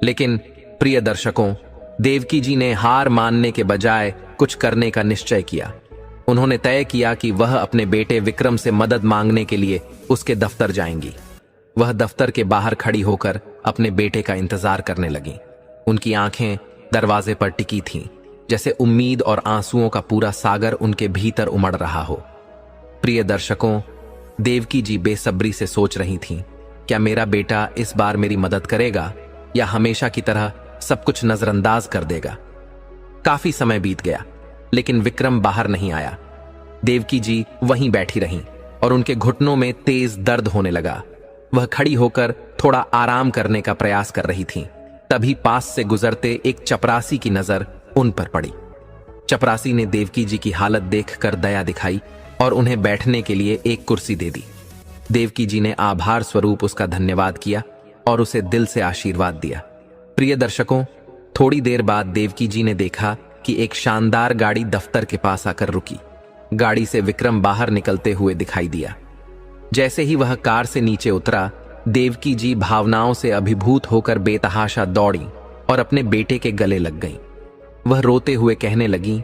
Speaker 2: लेकिन प्रिय दर्शकों, देवकी जी ने हार मानने के बजाय कुछ करने का निश्चय किया। उन्होंने तय किया कि वह अपने बेटे विक्रम से मदद मांगने के लिए उसके दफ्तर जाएंगी। वह दफ्तर के बाहर खड़ी होकर अपने बेटे का इंतजार करने लगी। उनकी आंखें दरवाजे पर टिकी थीं, जैसे उम्मीद और आंसुओं का पूरा सागर उनके भीतर उमड़ रहा हो। प्रिय दर्शकों, देवकी जी बेसब्री से सोच रही थीं, क्या मेरा बेटा इस बार मेरी मदद करेगा या हमेशा की तरह सब कुछ नजरअंदाज कर देगा? काफी समय बीत गया, लेकिन विक्रम बाहर नहीं आया। देवकी जी वहीं बैठी रहीं और उनके घुटनों में तेज दर्द होने लगा। वह खड़ी होकर थोड़ा आराम करने का प्रयास कर रही थीं। तभी पास से गुजरते एक चपरासी की नजर उन पर पड़ी। चपरासी ने देवकी जी की हालत देखकर दया दिखाई और उन्हें बैठने के लिए एक कुर्सी दे दी। देवकी जी ने आभार स्वरूप उसका धन्यवाद किया और उसे दिल से आशीर्वाद दिया। प्रिय दर्शकों, थोड़ी देर बाद देवकी जी ने देखा कि एक शानदार गाड़ी दफ्तर के पास आकर रुकी। गाड़ी से विक्रम बाहर निकलते हुए दिखाई दिया। जैसे ही वह कार से नीचे उतरा, देवकी जी भावनाओं से अभिभूत होकर बेतहाशा दौड़ी और अपने बेटे के गले लग गईं। वह रोते हुए कहने लगी,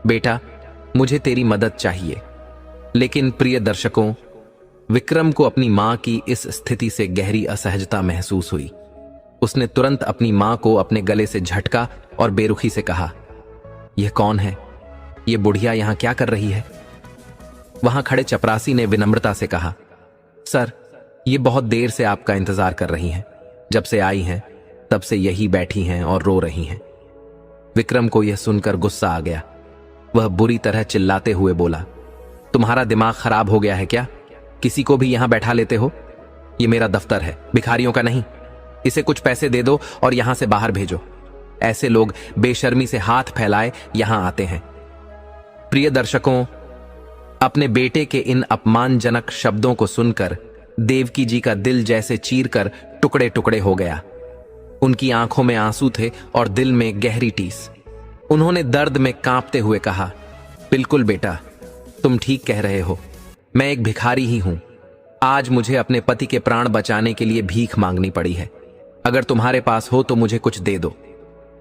Speaker 2: बेटा, मुझे तेरी मदद चाहिए। लेकिन प्रिय दर्शकों, विक्रम को अपनी मां की इस स्थिति से गहरी असहजता महसूस हुई। उसने तुरंत अपनी मां को अपने गले से झटका और बेरुखी से कहा, यह कौन है? यह बुढ़िया यहां क्या कर रही है? वहां खड़े चपरासी ने विनम्रता से कहा, सर, ये बहुत देर से आपका इंतजार कर रही हैं। जब से आई हैं तब से यही बैठी हैं और रो रही हैं। विक्रम को यह सुनकर गुस्सा आ गया। वह बुरी तरह चिल्लाते हुए बोला, तुम्हारा दिमाग खराब हो गया है क्या? किसी को भी यहां बैठा लेते हो? यह मेरा दफ्तर है, भिखारियों का नहीं। इसे कुछ पैसे दे दो और यहां से बाहर भेजो। ऐसे लोग बेशर्मी से हाथ फैलाए यहां आते हैं। प्रिय दर्शकों, अपने बेटे के इन अपमानजनक शब्दों को सुनकर देवकी जी का दिल जैसे चीरकर टुकड़े टुकड़े हो गया। उनकी आंखों में आंसू थे और दिल में गहरी टीस। उन्होंने दर्द में कांपते हुए कहा, बिल्कुल बेटा, तुम ठीक कह रहे हो। मैं एक भिखारी ही हूं। आज मुझे अपने पति के प्राण बचाने के लिए भीख मांगनी पड़ी है। अगर तुम्हारे पास हो तो मुझे कुछ दे दो।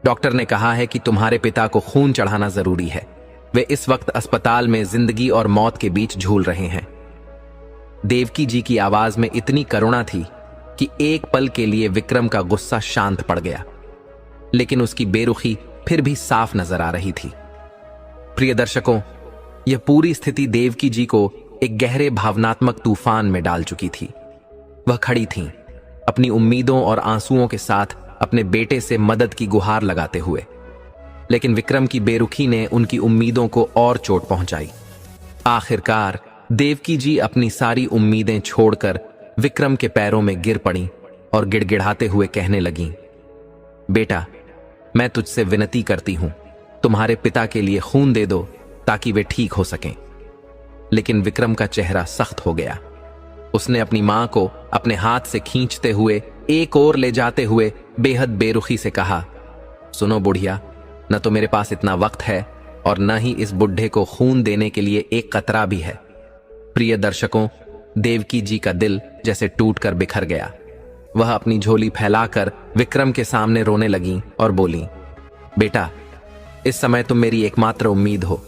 Speaker 2: डॉक्टर ने कहा है कि तुम्हारे पिता को खून चढ़ाना जरूरी है। वे इस वक्त अस्पताल में जिंदगी और मौत के बीच झूल रहे हैं। देवकी जी की आवाज में इतनी करुणा थी कि एक पल के लिए विक्रम का गुस्सा शांत पड़ गया, लेकिन उसकी बेरुखी फिर भी साफ नजर आ रही थी। प्रिय दर्शकों, यह पूरी स्थिति देवकी जी को एक गहरे भावनात्मक तूफान में डाल चुकी थी। वह खड़ी थीं, अपनी उम्मीदों और आंसुओं के साथ अपने बेटे से मदद की गुहार लगाते हुए। लेकिन विक्रम की बेरुखी ने उनकी उम्मीदों को और चोट पहुंचाई। आखिरकार देवकी जी अपनी सारी उम्मीदें छोड़कर विक्रम के पैरों में गिर पड़ी और गिड़गिड़ाते हुए कहने लगीं, बेटा, मैं तुझसे विनती करती हूं, तुम्हारे पिता के लिए खून दे दो ताकि वे ठीक हो सकें। लेकिन विक्रम का चेहरा सख्त हो गया। उसने अपनी मां को अपने हाथ से खींचते हुए एक ओर ले जाते हुए बेहद बेरुखी से कहा, सुनो बुढ़िया, न तो मेरे पास इतना वक्त है और न ही इस बुढ़े को खून देने के लिए एक कतरा भी है। प्रिय दर्शकों, देवकी जी का दिल जैसे टूटकर बिखर गया। वह अपनी झोली फैलाकर विक्रम के सामने रोने लगी और बोली, बेटा, इस समय तुम मेरी एकमात्र उम्मीद हो।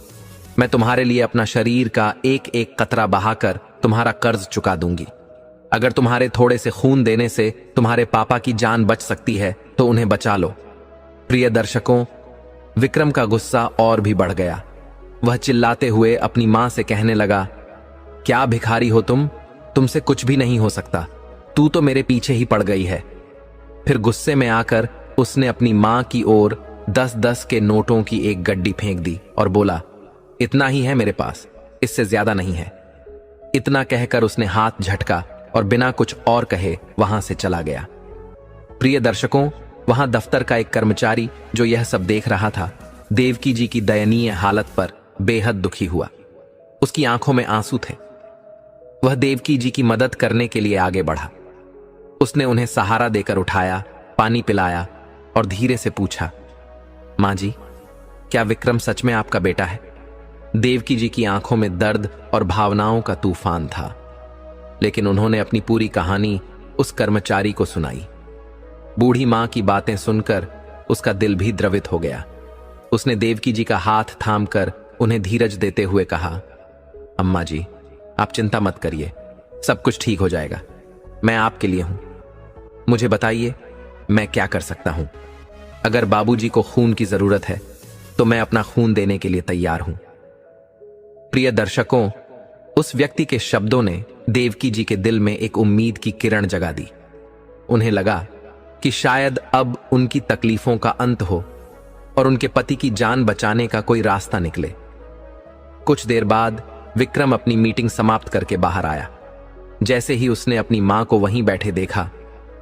Speaker 2: मैं तुम्हारे लिए अपना शरीर का एक एक कतरा बहाकर तुम्हारा कर्ज चुका दूंगी। अगर तुम्हारे थोड़े से खून देने से तुम्हारे पापा की जान बच सकती है तो उन्हें बचा लो। प्रिय दर्शकों, विक्रम का गुस्सा और भी बढ़ गया। वह चिल्लाते हुए अपनी मां से कहने लगा, क्या भिखारी हो तुम? तुमसे कुछ भी नहीं हो सकता। तू तो मेरे पीछे ही पड़ गई है। फिर गुस्से में आकर उसने अपनी मां की ओर 10-10 के नोटों की एक गड्डी फेंक दी और बोला, इतना ही है मेरे पास, इससे ज्यादा नहीं है। इतना कहकर उसने हाथ झटका और बिना कुछ और कहे वहां से चला गया। प्रिय दर्शकों, वहां दफ्तर का एक कर्मचारी जो यह सब देख रहा था, देवकी जी की दयनीय हालत पर बेहद दुखी हुआ। उसकी आंखों में आंसू थे। वह देवकी जी की मदद करने के लिए आगे बढ़ा। उसने उन्हें सहारा देकर उठाया, पानी पिलाया और धीरे से पूछा, मां जी, क्या विक्रम सच में आपका बेटा है? देवकी जी की आंखों में दर्द और भावनाओं का तूफान था, लेकिन उन्होंने अपनी पूरी कहानी उस कर्मचारी को सुनाई। बूढ़ी मां की बातें सुनकर उसका दिल भी द्रवित हो गया। उसने देवकी जी का हाथ थामकर उन्हें धीरज देते हुए कहा, अम्मा जी, आप चिंता मत करिए, सब कुछ ठीक हो जाएगा। मैं आपके लिए हूं। मुझे बताइए, मैं क्या कर सकता हूं? अगर बाबूजी को खून की जरूरत है तो मैं अपना खून देने के लिए तैयार हूं। प्रिय दर्शकों, उस व्यक्ति के शब्दों ने देवकी जी के दिल में एक उम्मीद की किरण जगा दी। उन्हें लगा कि शायद अब उनकी तकलीफों का अंत हो और उनके पति की जान बचाने का कोई रास्ता निकले। कुछ देर बाद विक्रम अपनी मीटिंग समाप्त करके बाहर आया। जैसे ही उसने अपनी मां को वहीं बैठे देखा,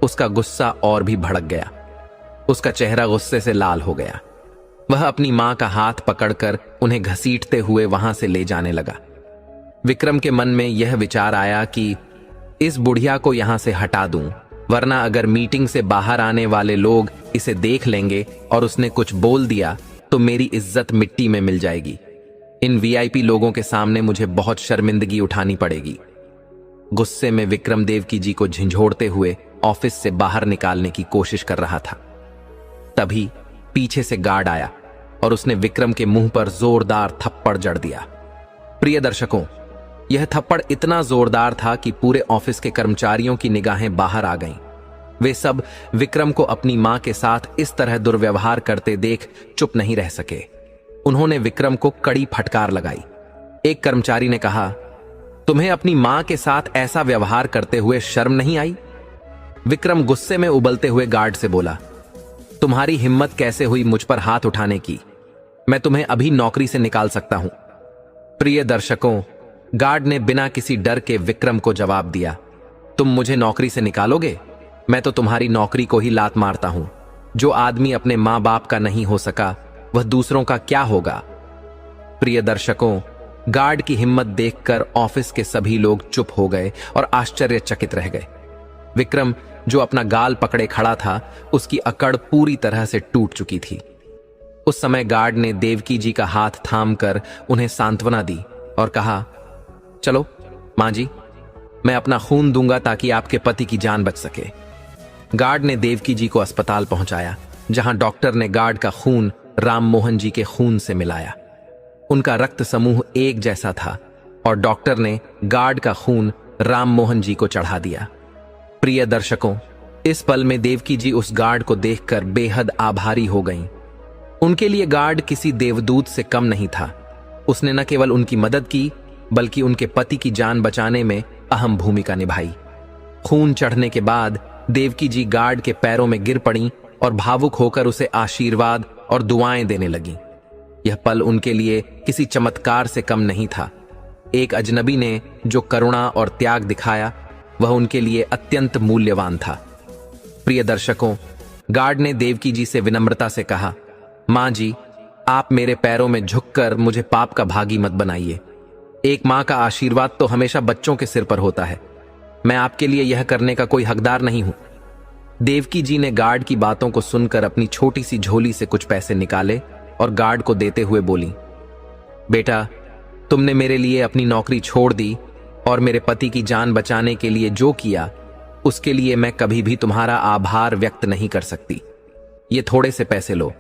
Speaker 2: उसका गुस्सा और भी भड़क गया। उसका चेहरा गुस्से से लाल हो गया। वह अपनी मां का हाथ पकड़कर उन्हें घसीटते हुए वहां से ले जाने लगा। विक्रम के मन में यह विचार आया कि इस बुढ़िया को यहां से हटा दूं, वरना अगर मीटिंग से बाहर आने वाले लोग इसे देख लेंगे और उसने कुछ बोल दिया तो मेरी इज्जत मिट्टी में मिल जाएगी। इन वीआईपी लोगों के सामने मुझे बहुत शर्मिंदगी उठानी पड़ेगी। गुस्से में विक्रम देवकी जी को झंझोड़ते हुए ऑफिस से बाहर निकालने की कोशिश कर रहा था। तभी पीछे से गार्ड आया और उसने विक्रम के मुंह पर जोरदार थप्पड़ जड़ दिया। प्रिय दर्शकों, यह थप्पड़ इतना जोरदार था कि पूरे ऑफिस के कर्मचारियों की निगाहें बाहर आ गईं। वे सब विक्रम को अपनी मां के साथ इस तरह दुर्व्यवहार करते देख चुप नहीं रह सके। उन्होंने विक्रम को कड़ी फटकार लगाई। एक कर्मचारी ने कहा, तुम्हें अपनी मां के साथ ऐसा व्यवहार करते हुए शर्म नहीं आई? विक्रम गुस्से में उबलते हुए गार्ड से बोला, तुम्हारी हिम्मत कैसे हुई मुझ पर हाथ उठाने की? मैं तुम्हें अभी नौकरी से निकाल सकता हूं। प्रिय दर्शकों, गार्ड ने बिना किसी डर के विक्रम को जवाब दिया, तुम मुझे नौकरी से निकालोगे? मैं तो तुम्हारी नौकरी को ही लात मारता हूं। जो आदमी अपने मां बाप का नहीं हो सका, वह दूसरों का क्या होगा? प्रिय दर्शकों, गार्ड की हिम्मत देखकर ऑफिस के सभी लोग चुप हो गए और आश्चर्यचकित रह गए। विक्रम, जो अपना गाल पकड़े खड़ा था, उसकी अकड़ पूरी तरह से टूट चुकी थी। उस समय गार्ड ने देवकी जी का हाथ थामकर उन्हें सांत्वना दी और कहा, चलो मां जी, मैं अपना खून दूंगा ताकि आपके पति की जान बच सके। गार्ड ने देवकी जी को अस्पताल पहुंचाया, जहां डॉक्टर ने गार्ड का खून राम मोहन जी के खून से मिलाया। उनका रक्त समूह एक जैसा था और डॉक्टर ने गार्ड का खून राम मोहन जी को चढ़ा दिया। प्रिय दर्शकों, इस पल में देवकी जी उस गार्ड को देखकर बेहद आभारी हो गईं। उनके लिए गार्ड किसी देवदूत से कम नहीं था। उसने न केवल उनकी मदद की, बल्कि उनके पति की जान बचाने में अहम भूमिका निभाई। खून चढ़ने के बाद देवकी जी गार्ड के पैरों में गिर पड़ी और भावुक होकर उसे आशीर्वाद और दुआएं देने लगी। यह पल उनके लिए किसी चमत्कार से कम नहीं था। एक अजनबी ने जो करुणा और त्याग दिखाया वह उनके लिए अत्यंत मूल्यवान था। प्रिय दर्शकों, गार्ड ने देवकी जी से विनम्रता से कहा, मां जी, आप मेरे पैरों में झुककर मुझे पाप का भागी मत बनाइए। एक मां का आशीर्वाद तो हमेशा बच्चों के सिर पर होता है। मैं आपके लिए यह करने का कोई हकदार नहीं हूं। देवकी जी ने गार्ड की बातों को सुनकर अपनी छोटी सी झोली से कुछ पैसे निकाले और गार्ड को देते हुए बोली, बेटा, तुमने मेरे लिए अपनी नौकरी छोड़ दी और मेरे पति की जान बचाने के लिए जो किया उसके लिए मैं कभी भी तुम्हारा आभार व्यक्त नहीं कर सकती। ये थोड़े से पैसे लो,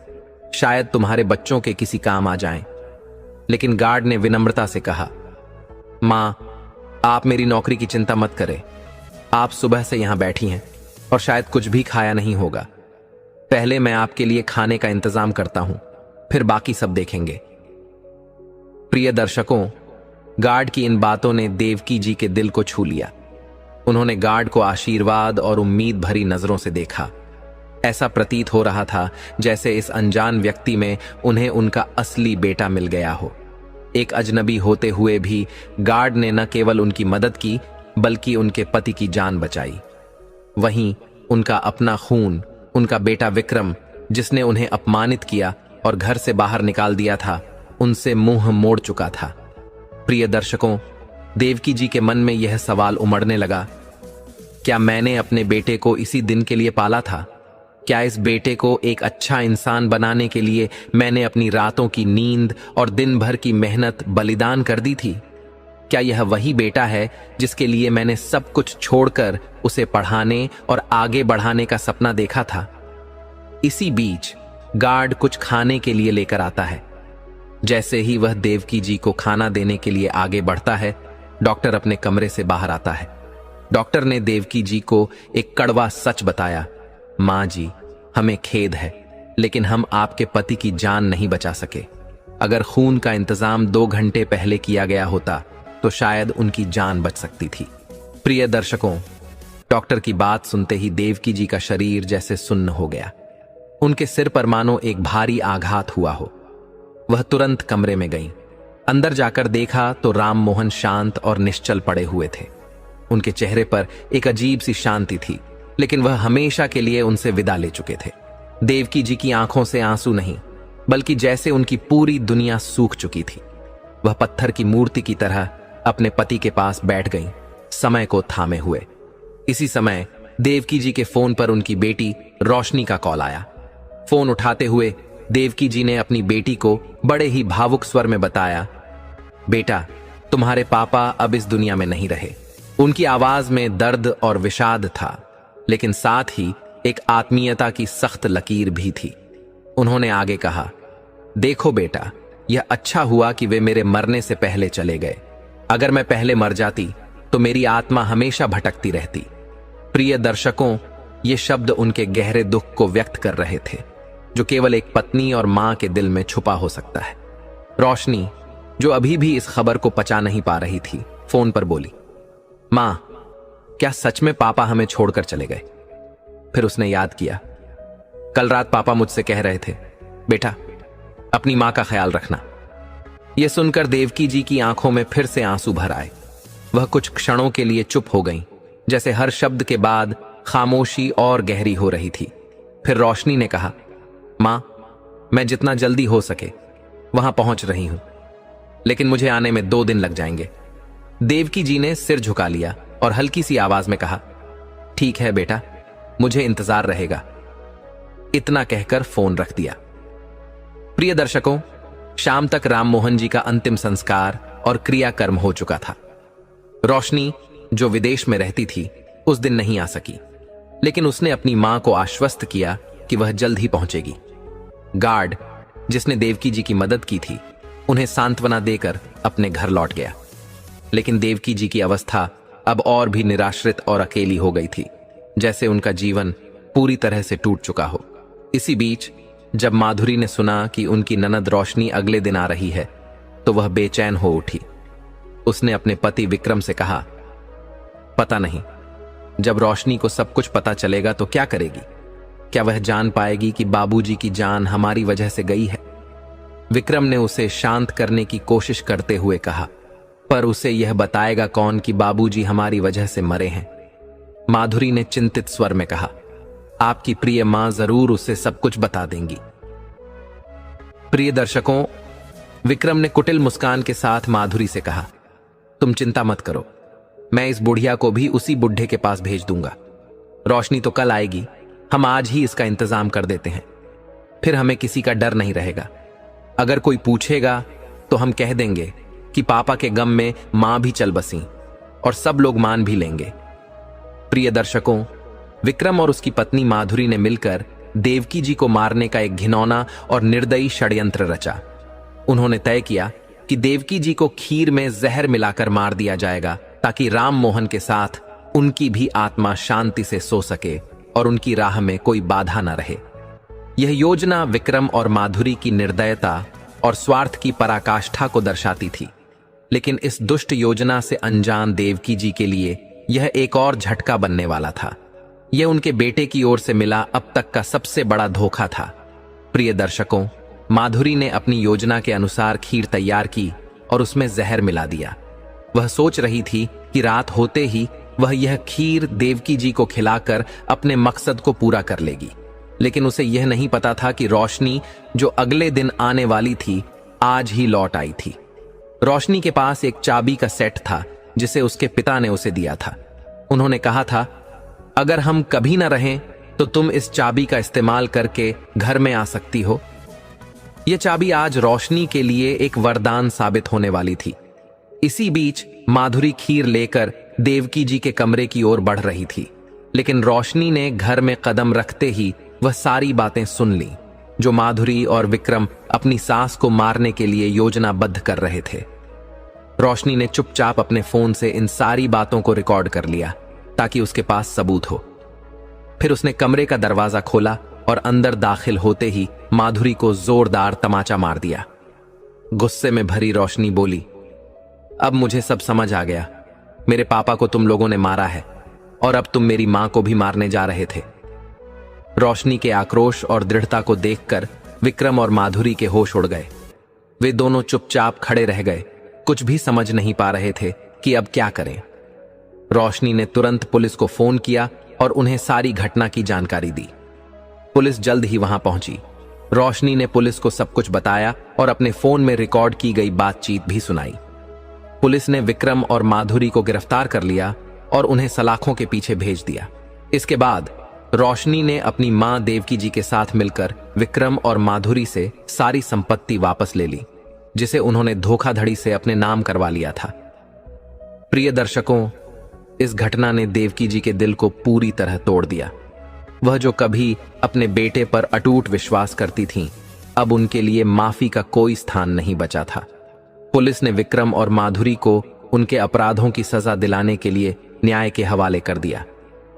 Speaker 2: शायद तुम्हारे बच्चों के किसी काम आ जाएं। लेकिन गार्ड ने विनम्रता से कहा, मां, आप मेरी नौकरी की चिंता मत करें। आप सुबह से यहां बैठी हैं और शायद कुछ भी खाया नहीं होगा। पहले मैं आपके लिए खाने का इंतजाम करता हूं, फिर बाकी सब देखेंगे। प्रिय दर्शकों, गार्ड की इन बातों ने देवकी जी के दिल को छू लिया। उन्होंने गार्ड को आशीर्वाद और उम्मीद भरी नजरों से देखा। ऐसा प्रतीत हो रहा था जैसे इस अनजान व्यक्ति में उन्हें उनका असली बेटा मिल गया हो। एक अजनबी होते हुए भी गार्ड ने न केवल उनकी मदद की बल्कि उनके पति की जान बचाई। वहीं उनका अपना खून, उनका बेटा विक्रम, जिसने उन्हें अपमानित किया और घर से बाहर निकाल दिया था, उनसे मुंह मोड़ चुका था। प्रिय दर्शकों, देवकी जी के मन में यह सवाल उमड़ने लगा, क्या मैंने अपने बेटे को इसी दिन के लिए पाला था? क्या इस बेटे को एक अच्छा इंसान बनाने के लिए मैंने अपनी रातों की नींद और दिन भर की मेहनत बलिदान कर दी थी? क्या यह वही बेटा है जिसके लिए मैंने सब कुछ छोड़कर उसे पढ़ाने और आगे बढ़ाने का सपना देखा था? इसी बीच गार्ड कुछ खाने के लिए लेकर आता है। जैसे ही वह देवकी जी को खाना देने के लिए आगे बढ़ता है, डॉक्टर अपने कमरे से बाहर आता है। डॉक्टर ने देवकी जी को एक कड़वा सच बताया, मां जी, हमें खेद है, लेकिन हम आपके पति की जान नहीं बचा सके। अगर खून का इंतजाम 2 घंटे पहले किया गया होता तो शायद उनकी जान बच सकती थी। प्रिय दर्शकों, डॉक्टर की बात सुनते ही देवकी जी का शरीर जैसे सुन्न हो गया। उनके सिर पर मानो एक भारी आघात हुआ हो। वह तुरंत कमरे में गईं। अंदर जाकर देखा तो राम मोहन शांत और निश्चल पड़े हुए थे। उनके चेहरे पर एक अजीब सी शांति थी, लेकिन वह हमेशा के लिए उनसे विदा ले चुके थे। देवकी जी की आंखों से आंसू नहीं, बल्कि जैसे उनकी पूरी दुनिया सूख चुकी थी। वह पत्थर की मूर्ति की तरह अपने पति के पास बैठ गईं, समय को थामे हुए। इसी समय देवकी जी के फोन पर उनकी बेटी रोशनी का कॉल आया। फोन उठाते हुए देवकी जी ने अपनी बेटी को बड़े ही भावुक स्वर में बताया, बेटा, तुम्हारे पापा अब इस दुनिया में नहीं रहे। उनकी आवाज में दर्द और विषाद था, लेकिन साथ ही एक आत्मीयता की सख्त लकीर भी थी। उन्होंने आगे कहा, देखो बेटा, यह अच्छा हुआ कि वे मेरे मरने से पहले चले गए। अगर मैं पहले मर जाती तो मेरी आत्मा हमेशा भटकती रहती। प्रिय दर्शकों, ये शब्द उनके गहरे दुख को व्यक्त कर रहे थे, जो केवल एक पत्नी और मां के दिल में छुपा हो सकता है। रोशनी, जो अभी भी इस खबर को पचा नहीं पा रही थी, फोन पर बोली, मां, क्या सच में पापा हमें छोड़कर चले गए? फिर उसने याद किया, कल रात पापा मुझसे कह रहे थे, बेटा, अपनी मां का ख्याल रखना। यह सुनकर देवकी जी की आंखों में फिर से आंसू भर आए। वह कुछ क्षणों के लिए चुप हो गईं, जैसे हर शब्द के बाद खामोशी और गहरी हो रही थी। फिर रोशनी ने कहा, मां, मैं जितना जल्दी हो सके वहां पहुंच रही हूं, लेकिन मुझे आने में 2 दिन लग जाएंगे। देवकी जी ने सिर झुका लिया और हल्की सी आवाज में कहा, ठीक है बेटा, मुझे इंतजार रहेगा। इतना कहकर फोन रख दिया। प्रिय दर्शकों, शाम तक राम मोहन जी का अंतिम संस्कार और क्रियाकर्म हो चुका था। रोशनी, जो विदेश में रहती थी, उस दिन नहीं आ सकी, लेकिन उसने अपनी मां को आश्वस्त किया कि वह जल्द ही पहुंचेगी। गार्ड, जिसने देवकी जी की मदद की थी, उन्हें सांत्वना देकर अपने घर लौट गया। लेकिन देवकी जी की अवस्था अब और भी निराश्रित और अकेली हो गई थी, जैसे उनका जीवन पूरी तरह से टूट चुका हो। इसी बीच जब माधुरी ने सुना कि उनकी ननद रोशनी अगले दिन आ रही है, तो वह बेचैन हो उठी। उसने अपने पति विक्रम से कहा, पता नहीं, जब रोशनी को सब कुछ पता चलेगा तो क्या करेगी? क्या वह जान पाएगी कि बाबूजी की जान हमारी वजह से गई है? विक्रम ने उसे शांत करने की कोशिश करते हुए कहा, पर उसे यह बताएगा कौन कि बाबूजी हमारी वजह से मरे हैं? माधुरी ने चिंतित स्वर में कहा, आपकी प्रिय मां जरूर उसे सब कुछ बता देंगी। प्रिय दर्शकों, विक्रम ने कुटिल मुस्कान के साथ माधुरी से कहा, तुम चिंता मत करो, मैं इस बुढ़िया को भी उसी बुढ़े के पास भेज दूंगा। रोशनी तो कल आएगी, हम आज ही इसका इंतजाम कर देते हैं, फिर हमें किसी का डर नहीं रहेगा। अगर कोई पूछेगा तो हम कह देंगे कि पापा के गम में मां भी चल बसी, और सब लोग मान भी लेंगे। प्रिय दर्शकों, विक्रम और उसकी पत्नी माधुरी ने मिलकर देवकी जी को मारने का एक घिनौना और निर्दयी षड्यंत्र रचा। उन्होंने तय किया कि देवकी जी को खीर में जहर मिलाकर मार दिया जाएगा, ताकि राम मोहन के साथ उनकी भी आत्मा शांति से सो सके और उनकी राह में कोई बाधा न रहे। यह योजना विक्रम और माधुरी की निर्दयता और स्वार्थ की पराकाष्ठा को दर्शाती थी, लेकिन इस दुष्ट योजना से अनजान देवकी जी के लिए यह एक और झटका बनने वाला था। यह उनके बेटे की ओर से मिला अब तक का सबसे बड़ा धोखा था। प्रिय दर्शकों, माधुरी ने अपनी योजना के अनुसार खीर तैयार की और उसमें जहर मिला दिया। वह सोच रही थी कि रात होते ही वह यह खीर देवकी जी को खिलाकर अपने मकसद को पूरा कर लेगी, लेकिन उसे यह नहीं पता था कि रोशनी, जो अगले दिन आने वाली थी, आज ही लौट आई थी। रोशनी के पास एक चाबी का सेट था जिसे उसके पिता ने उसे दिया था। उन्होंने कहा था, अगर हम कभी न रहें तो तुम इस चाबी का इस्तेमाल करके घर में आ सकती हो। यह चाबी आज रोशनी के लिए एक वरदान साबित होने वाली थी। इसी बीच माधुरी खीर लेकर देवकी जी के कमरे की ओर बढ़ रही थी, लेकिन रोशनी ने घर में कदम रखते ही वह सारी बातें सुन ली जो माधुरी और विक्रम अपनी सास को मारने के लिए योजनाबद्ध कर रहे थे। रोशनी ने चुपचाप अपने फोन से इन सारी बातों को रिकॉर्ड कर लिया ताकि उसके पास सबूत हो। फिर उसने कमरे का दरवाजा खोला और अंदर दाखिल होते ही माधुरी को जोरदार तमाचा मार दिया। गुस्से में भरी रोशनी बोली, अब मुझे सब समझ आ गया। मेरे पापा को तुम लोगों ने मारा है और अब तुम मेरी मां को भी मारने जा रहे थे। रोशनी के आक्रोश और दृढ़ता को देखकर विक्रम और माधुरी के होश उड़ गए। वे दोनों चुपचाप खड़े रह गए, कुछ भी समझ नहीं पा रहे थे कि अब क्या करें। रोशनी ने तुरंत पुलिस को फोन किया और उन्हें सारी घटना की जानकारी दी। पुलिस जल्द ही वहां पहुंची। रोशनी ने पुलिस को सब कुछ बताया और अपने फोन में रिकॉर्ड की गई बातचीत भी सुनाई। पुलिस ने विक्रम और माधुरी को गिरफ्तार कर लिया और उन्हें सलाखों के पीछे भेज दिया। इसके बाद रोशनी ने अपनी मां देवकी जी के साथ मिलकर विक्रम और माधुरी से सारी संपत्ति वापस ले ली, जिसे उन्होंने धोखाधड़ी से अपने नाम करवा लिया था। प्रिय दर्शकों, इस घटना ने देवकी जी के दिल को पूरी तरह तोड़ दिया। वह जो कभी अपने बेटे पर अटूट विश्वास करती थीं, अब उनके लिए माफी का कोई स्थान नहीं बचा था। पुलिस ने विक्रम और माधुरी को उनके अपराधों की सजा दिलाने के लिए न्याय के हवाले कर दिया।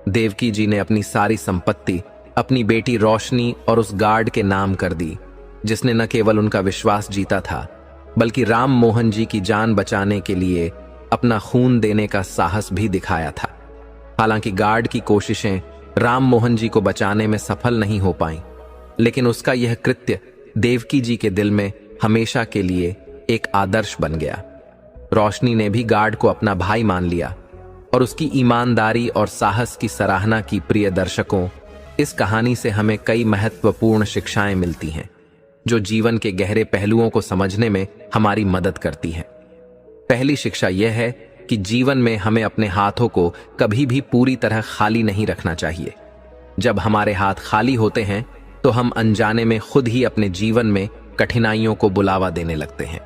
Speaker 2: देवकी जी ने अपनी सारी संपत्ति अपनी बेटी रोशनी और उस गार्ड के नाम कर दी, जिसने न केवल उनका विश्वास जीता था, बल्कि राम मोहन जी की जान बचाने के लिए अपना खून देने का साहस भी दिखाया था। हालांकि गार्ड की कोशिशें राम मोहन जी को बचाने में सफल नहीं हो पाईं, लेकिन उसका यह कृत्य देवकी जी के दिल में हमेशा के लिए एक आदर्श बन गया। रोशनी ने भी गार्ड को अपना भाई मान लिया और उसकी ईमानदारी और साहस की सराहना की। प्रिय दर्शकों, इस कहानी से हमें कई महत्वपूर्ण शिक्षाएं मिलती हैं जो जीवन के गहरे पहलुओं को समझने में हमारी मदद करती हैं। पहली शिक्षा यह है कि जीवन में हमें अपने हाथों को कभी भी पूरी तरह खाली नहीं रखना चाहिए। जब हमारे हाथ खाली होते हैं तो हम अनजाने में खुद ही अपने जीवन में कठिनाइयों को बुलावा देने लगते हैं।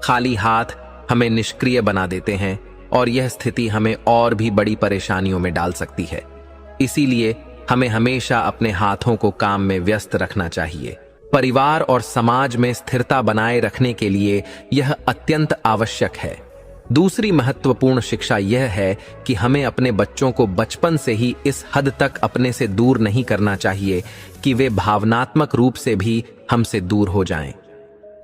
Speaker 2: खाली हाथ हमें निष्क्रिय बना देते हैं और यह स्थिति हमें और भी बड़ी परेशानियों में डाल सकती है। इसीलिए हमें हमेशा अपने हाथों को काम में व्यस्त रखना चाहिए। परिवार और समाज में स्थिरता बनाए रखने के लिए यह अत्यंत आवश्यक है। दूसरी महत्वपूर्ण शिक्षा यह है कि हमें अपने बच्चों को बचपन से ही इस हद तक अपने से दूर नहीं करना चाहिए कि वे भावनात्मक रूप से भी हमसे दूर हो जाएं।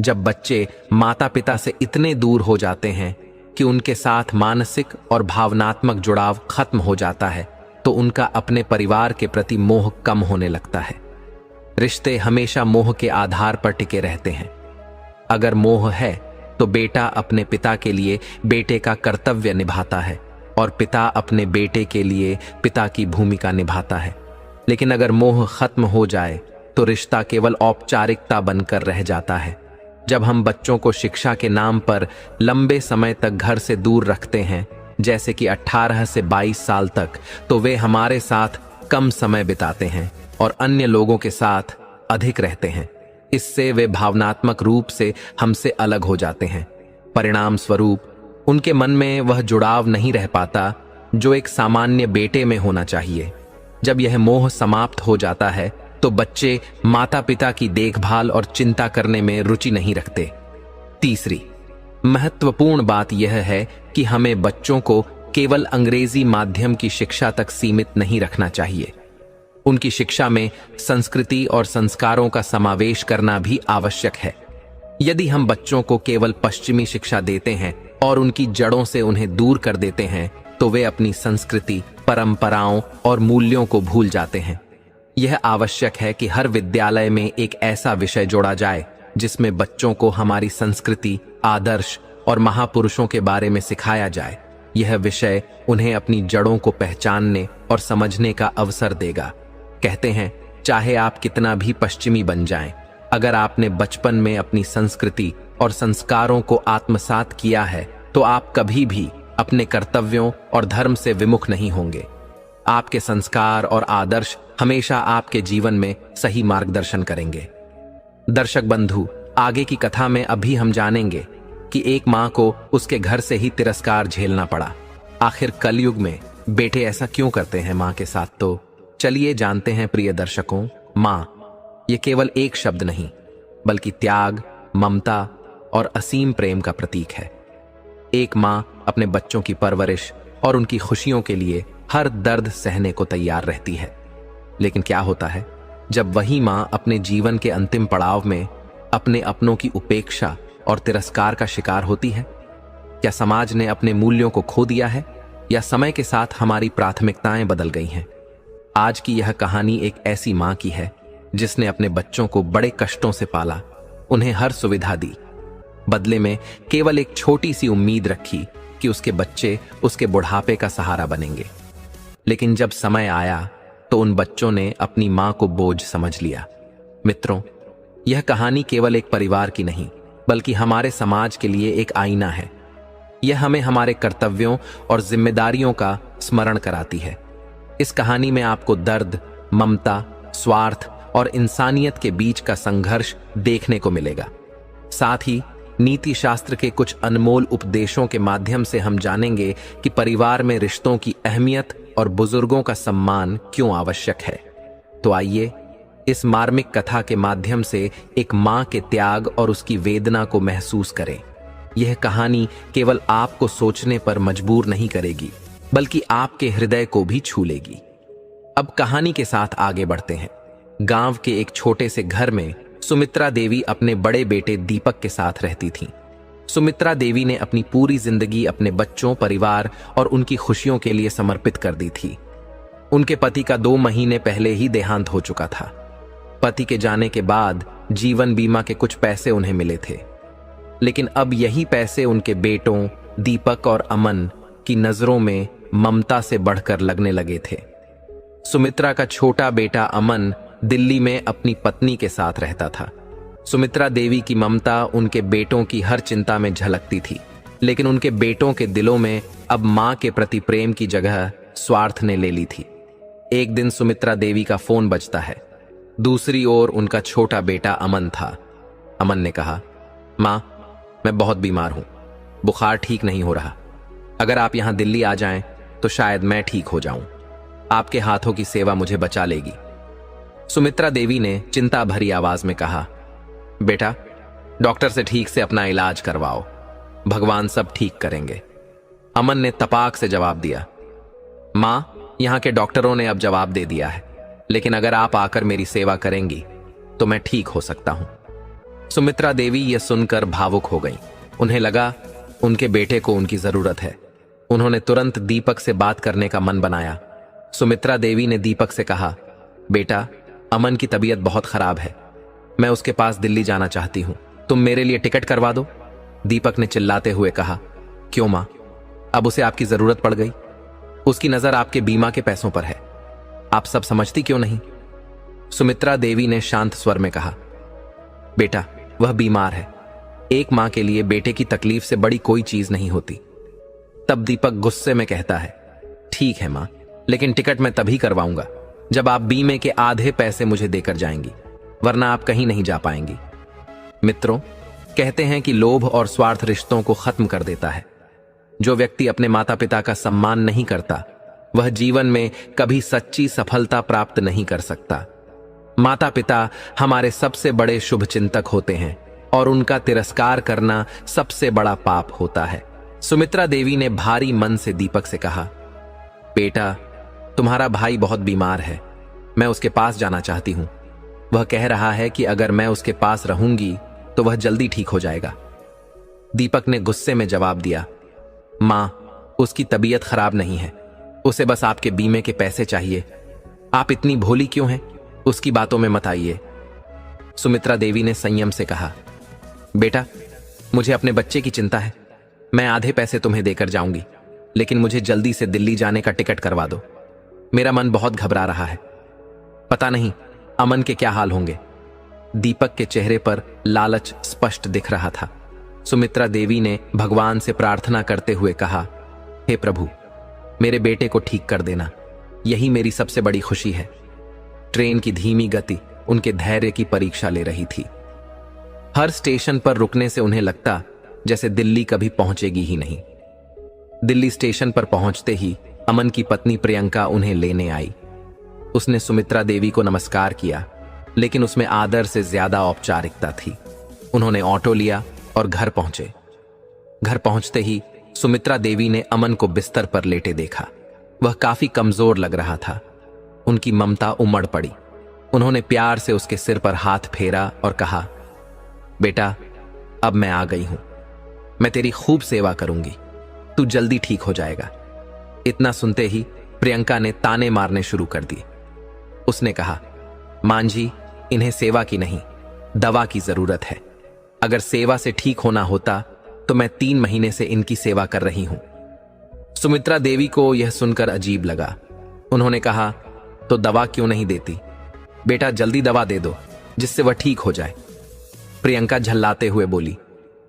Speaker 2: जब बच्चे माता पिता से इतने दूर हो जाते हैं कि उनके साथ मानसिक और भावनात्मक जुड़ाव खत्म हो जाता है, तो उनका अपने परिवार के प्रति मोह कम होने लगता है। रिश्ते हमेशा मोह के आधार पर टिके रहते हैं। अगर मोह है तो बेटा अपने पिता के लिए बेटे का कर्तव्य निभाता है और पिता अपने बेटे के लिए पिता की भूमिका निभाता है। लेकिन अगर मोह खत्म हो जाए तो रिश्ता केवल औपचारिकता बनकर रह जाता है। जब हम बच्चों को शिक्षा के नाम पर लंबे समय तक घर से दूर रखते हैं, जैसे कि 18 से 22 साल तक, तो वे हमारे साथ कम समय बिताते हैं और अन्य लोगों के साथ अधिक रहते हैं। इससे वे भावनात्मक रूप से हमसे अलग हो जाते हैं। परिणाम स्वरूप उनके मन में वह जुड़ाव नहीं रह पाता जो एक सामान्य बेटे में होना चाहिए। जब यह मोह समाप्त हो जाता है तो बच्चे माता पिता की देखभाल और चिंता करने में रुचि नहीं रखते। तीसरी महत्वपूर्ण बात यह है कि हमें बच्चों को केवल अंग्रेजी माध्यम की शिक्षा तक सीमित नहीं रखना चाहिए। उनकी शिक्षा में संस्कृति और संस्कारों का समावेश करना भी आवश्यक है। यदि हम बच्चों को केवल पश्चिमी शिक्षा देते हैं और उनकी जड़ों से उन्हें दूर कर देते हैं तो वे अपनी संस्कृति, परंपराओं और मूल्यों को भूल जाते हैं। यह आवश्यक है कि हर विद्यालय में एक ऐसा विषय जोड़ा जाए जिसमें बच्चों को हमारी संस्कृति, आदर्श और महापुरुषों के बारे में सिखाया जाए। यह विषय उन्हें अपनी जड़ों को पहचानने और समझने का अवसर देगा। कहते हैं, चाहे आप कितना भी पश्चिमी बन जाएं, अगर आपने बचपन में अपनी संस्कृति और संस्कारों को आत्मसात किया है तो आप कभी भी अपने कर्तव्यों और धर्म से विमुख नहीं होंगे। आपके संस्कार और आदर्श हमेशा आपके जीवन में सही मार्गदर्शन करेंगे। दर्शक बंधु, आगे की कथा में अभी हम जानेंगे कि एक मां को उसके घर से ही तिरस्कार झेलना पड़ा। आखिर कलयुग में बेटे ऐसा क्यों करते हैं मां के साथ? तो चलिए जानते हैं प्रिय दर्शकों। मां ये केवल एक शब्द नहीं बल्कि त्याग, ममता और असीम प्रेम का प्रतीक है। एक मां अपने बच्चों की परवरिश और उनकी खुशियों के लिए हर दर्द सहने को तैयार रहती है। लेकिन क्या होता है जब वही मां अपने जीवन के अंतिम पड़ाव में अपने अपनों की उपेक्षा और तिरस्कार का शिकार होती है? क्या समाज ने अपने मूल्यों को खो दिया है या समय के साथ हमारी प्राथमिकताएं बदल गई हैं? आज की यह कहानी एक ऐसी मां की है जिसने अपने बच्चों को बड़े कष्टों से पाला, उन्हें हर सुविधा दी, बदले में केवल एक छोटी सी उम्मीद रखी कि उसके बच्चे उसके बुढ़ापे का सहारा बनेंगे। लेकिन जब समय आया तो उन बच्चों ने अपनी मां को बोझ समझ लिया। मित्रों, यह कहानी केवल एक परिवार की नहीं बल्कि हमारे समाज के लिए एक आईना है। यह हमें हमारे कर्तव्यों और जिम्मेदारियों का स्मरण कराती है। इस कहानी में आपको दर्द, ममता, स्वार्थ और इंसानियत के बीच का संघर्ष देखने को मिलेगा। साथ ही नीति शास्त्र के कुछ अनमोल उपदेशों के माध्यम से हम जानेंगे कि परिवार में रिश्तों की अहमियत और बुजुर्गों का सम्मान क्यों आवश्यक है। तो आइए इस मार्मिक कथा के माध्यम से एक मां के त्याग और उसकी वेदना को महसूस करें। यह कहानी केवल आपको सोचने पर मजबूर नहीं करेगी बल्कि आपके हृदय को भी छू लेगी। अब कहानी के साथ आगे बढ़ते हैं। गांव के एक छोटे से घर में सुमित्रा देवी अपने बड़े बेटे दीपक के साथ रहती थीं। सुमित्रा देवी ने अपनी पूरी जिंदगी अपने बच्चों, परिवार और उनकी खुशियों के लिए समर्पित कर दी थी। उनके पति का 2 महीने पहले ही देहांत हो चुका था। पति के जाने के बाद जीवन बीमा के कुछ पैसे उन्हें मिले थे, लेकिन अब यही पैसे उनके बेटों दीपक और अमन की नजरों में ममता से बढ़कर लगने लगे थे। सुमित्रा का छोटा बेटा अमन दिल्ली में अपनी पत्नी के साथ रहता था। सुमित्रा देवी की ममता उनके बेटों की हर चिंता में झलकती थी, लेकिन उनके बेटों के दिलों में अब मां के प्रति प्रेम की जगह स्वार्थ ने ले ली थी। एक दिन सुमित्रा देवी का फोन बजता है। दूसरी ओर उनका छोटा बेटा अमन था। अमन ने कहा, मां, मैं बहुत बीमार हूं, बुखार ठीक नहीं हो रहा। अगर आप यहां दिल्ली आ जाएं तो शायद मैं ठीक हो जाऊं। आपके हाथों की सेवा मुझे बचा लेगी। सुमित्रा देवी ने चिंता भरी आवाज में कहा, बेटा, डॉक्टर से ठीक से अपना इलाज करवाओ, भगवान सब ठीक करेंगे। अमन ने तपाक से जवाब दिया, मां, यहां के डॉक्टरों ने अब जवाब दे दिया है, लेकिन अगर आप आकर मेरी सेवा करेंगी तो मैं ठीक हो सकता हूं। सुमित्रा देवी यह सुनकर भावुक हो गईं। उन्हें लगा उनके बेटे को उनकी जरूरत है। उन्होंने तुरंत दीपक से बात करने का मन बनाया। सुमित्रा देवी ने दीपक से कहा, बेटा, अमन की तबीयत बहुत खराब है, मैं उसके पास दिल्ली जाना चाहती हूं, तुम मेरे लिए टिकट करवा दो। दीपक ने चिल्लाते हुए कहा, क्यों मां, अब उसे आपकी जरूरत पड़ गई? उसकी नजर आपके बीमा के पैसों पर है, आप सब समझती क्यों नहीं? सुमित्रा देवी ने शांत स्वर में कहा, बेटा, वह बीमार है, एक मां के लिए बेटे की तकलीफ से बड़ी कोई चीज नहीं होती। तब दीपक गुस्से में कहता है, ठीक है मां, लेकिन टिकट मैं तभी करवाऊंगा जब आप बीमे के आधे पैसे मुझे देकर जाएंगी, वरना आप कहीं नहीं जा पाएंगी। मित्रों, कहते हैं कि लोभ और स्वार्थ रिश्तों को खत्म कर देता है। जो व्यक्ति अपने माता पिता का सम्मान नहीं करता, वह जीवन में कभी सच्ची सफलता प्राप्त नहीं कर सकता। माता पिता हमारे सबसे बड़े शुभचिंतक होते हैं और उनका तिरस्कार करना सबसे बड़ा पाप होता है। सुमित्रा देवी ने भारी मन से दीपक से कहा, बेटा, तुम्हारा भाई बहुत बीमार है, मैं उसके पास जाना चाहती हूं। वह कह रहा है कि अगर मैं उसके पास रहूंगी तो वह जल्दी ठीक हो जाएगा। दीपक ने गुस्से में जवाब दिया, मां, उसकी तबीयत खराब नहीं है, उसे बस आपके बीमे के पैसे चाहिए। आप इतनी भोली क्यों हैं? उसकी बातों में मत आइए। सुमित्रा देवी ने संयम से कहा, बेटा, मुझे अपने बच्चे की चिंता है, मैं आधे पैसे तुम्हें देकर जाऊंगी, लेकिन मुझे जल्दी से दिल्ली जाने का टिकट करवा दो। मेरा मन बहुत घबरा रहा है, पता नहीं अमन के क्या हाल होंगे। दीपक के चेहरे पर लालच स्पष्ट दिख रहा था। सुमित्रा देवी ने भगवान से प्रार्थना करते हुए कहा, हे प्रभु, मेरे बेटे को ठीक कर देना, यही मेरी सबसे बड़ी खुशी है। ट्रेन की धीमी गति उनके धैर्य की परीक्षा ले रही थी। हर स्टेशन पर रुकने से उन्हें लगता जैसे दिल्ली कभी पहुंचेगी ही नहीं। दिल्ली स्टेशन पर पहुंचते ही अमन की पत्नी प्रियंका उन्हें लेने आई। उसने सुमित्रा देवी को नमस्कार किया, लेकिन उसमें आदर से ज्यादा औपचारिकता थी। उन्होंने ऑटो लिया और घर पहुंचे। घर पहुंचते ही सुमित्रा देवी ने अमन को बिस्तर पर लेटे देखा। वह काफी कमजोर लग रहा था। उनकी ममता उमड़ पड़ी। उन्होंने प्यार से उसके सिर पर हाथ फेरा और कहा, बेटा, अब मैं आ गई हूं, मैं तेरी खूब सेवा करूंगी, तू जल्दी ठीक हो जाएगा। इतना सुनते ही प्रियंका ने ताने मारने शुरू कर दिए। उसने कहा, मांझी, इन्हें सेवा की नहीं, दवा की जरूरत है। अगर सेवा से ठीक होना होता तो मैं 3 महीने से इनकी सेवा कर रही हूं। सुमित्रा देवी को यह सुनकर अजीब लगा। उन्होंने कहा, तो दवा क्यों नहीं देती? बेटा, जल्दी दवा दे दो जिससे वह ठीक हो जाए। प्रियंका झल्लाते हुए बोली,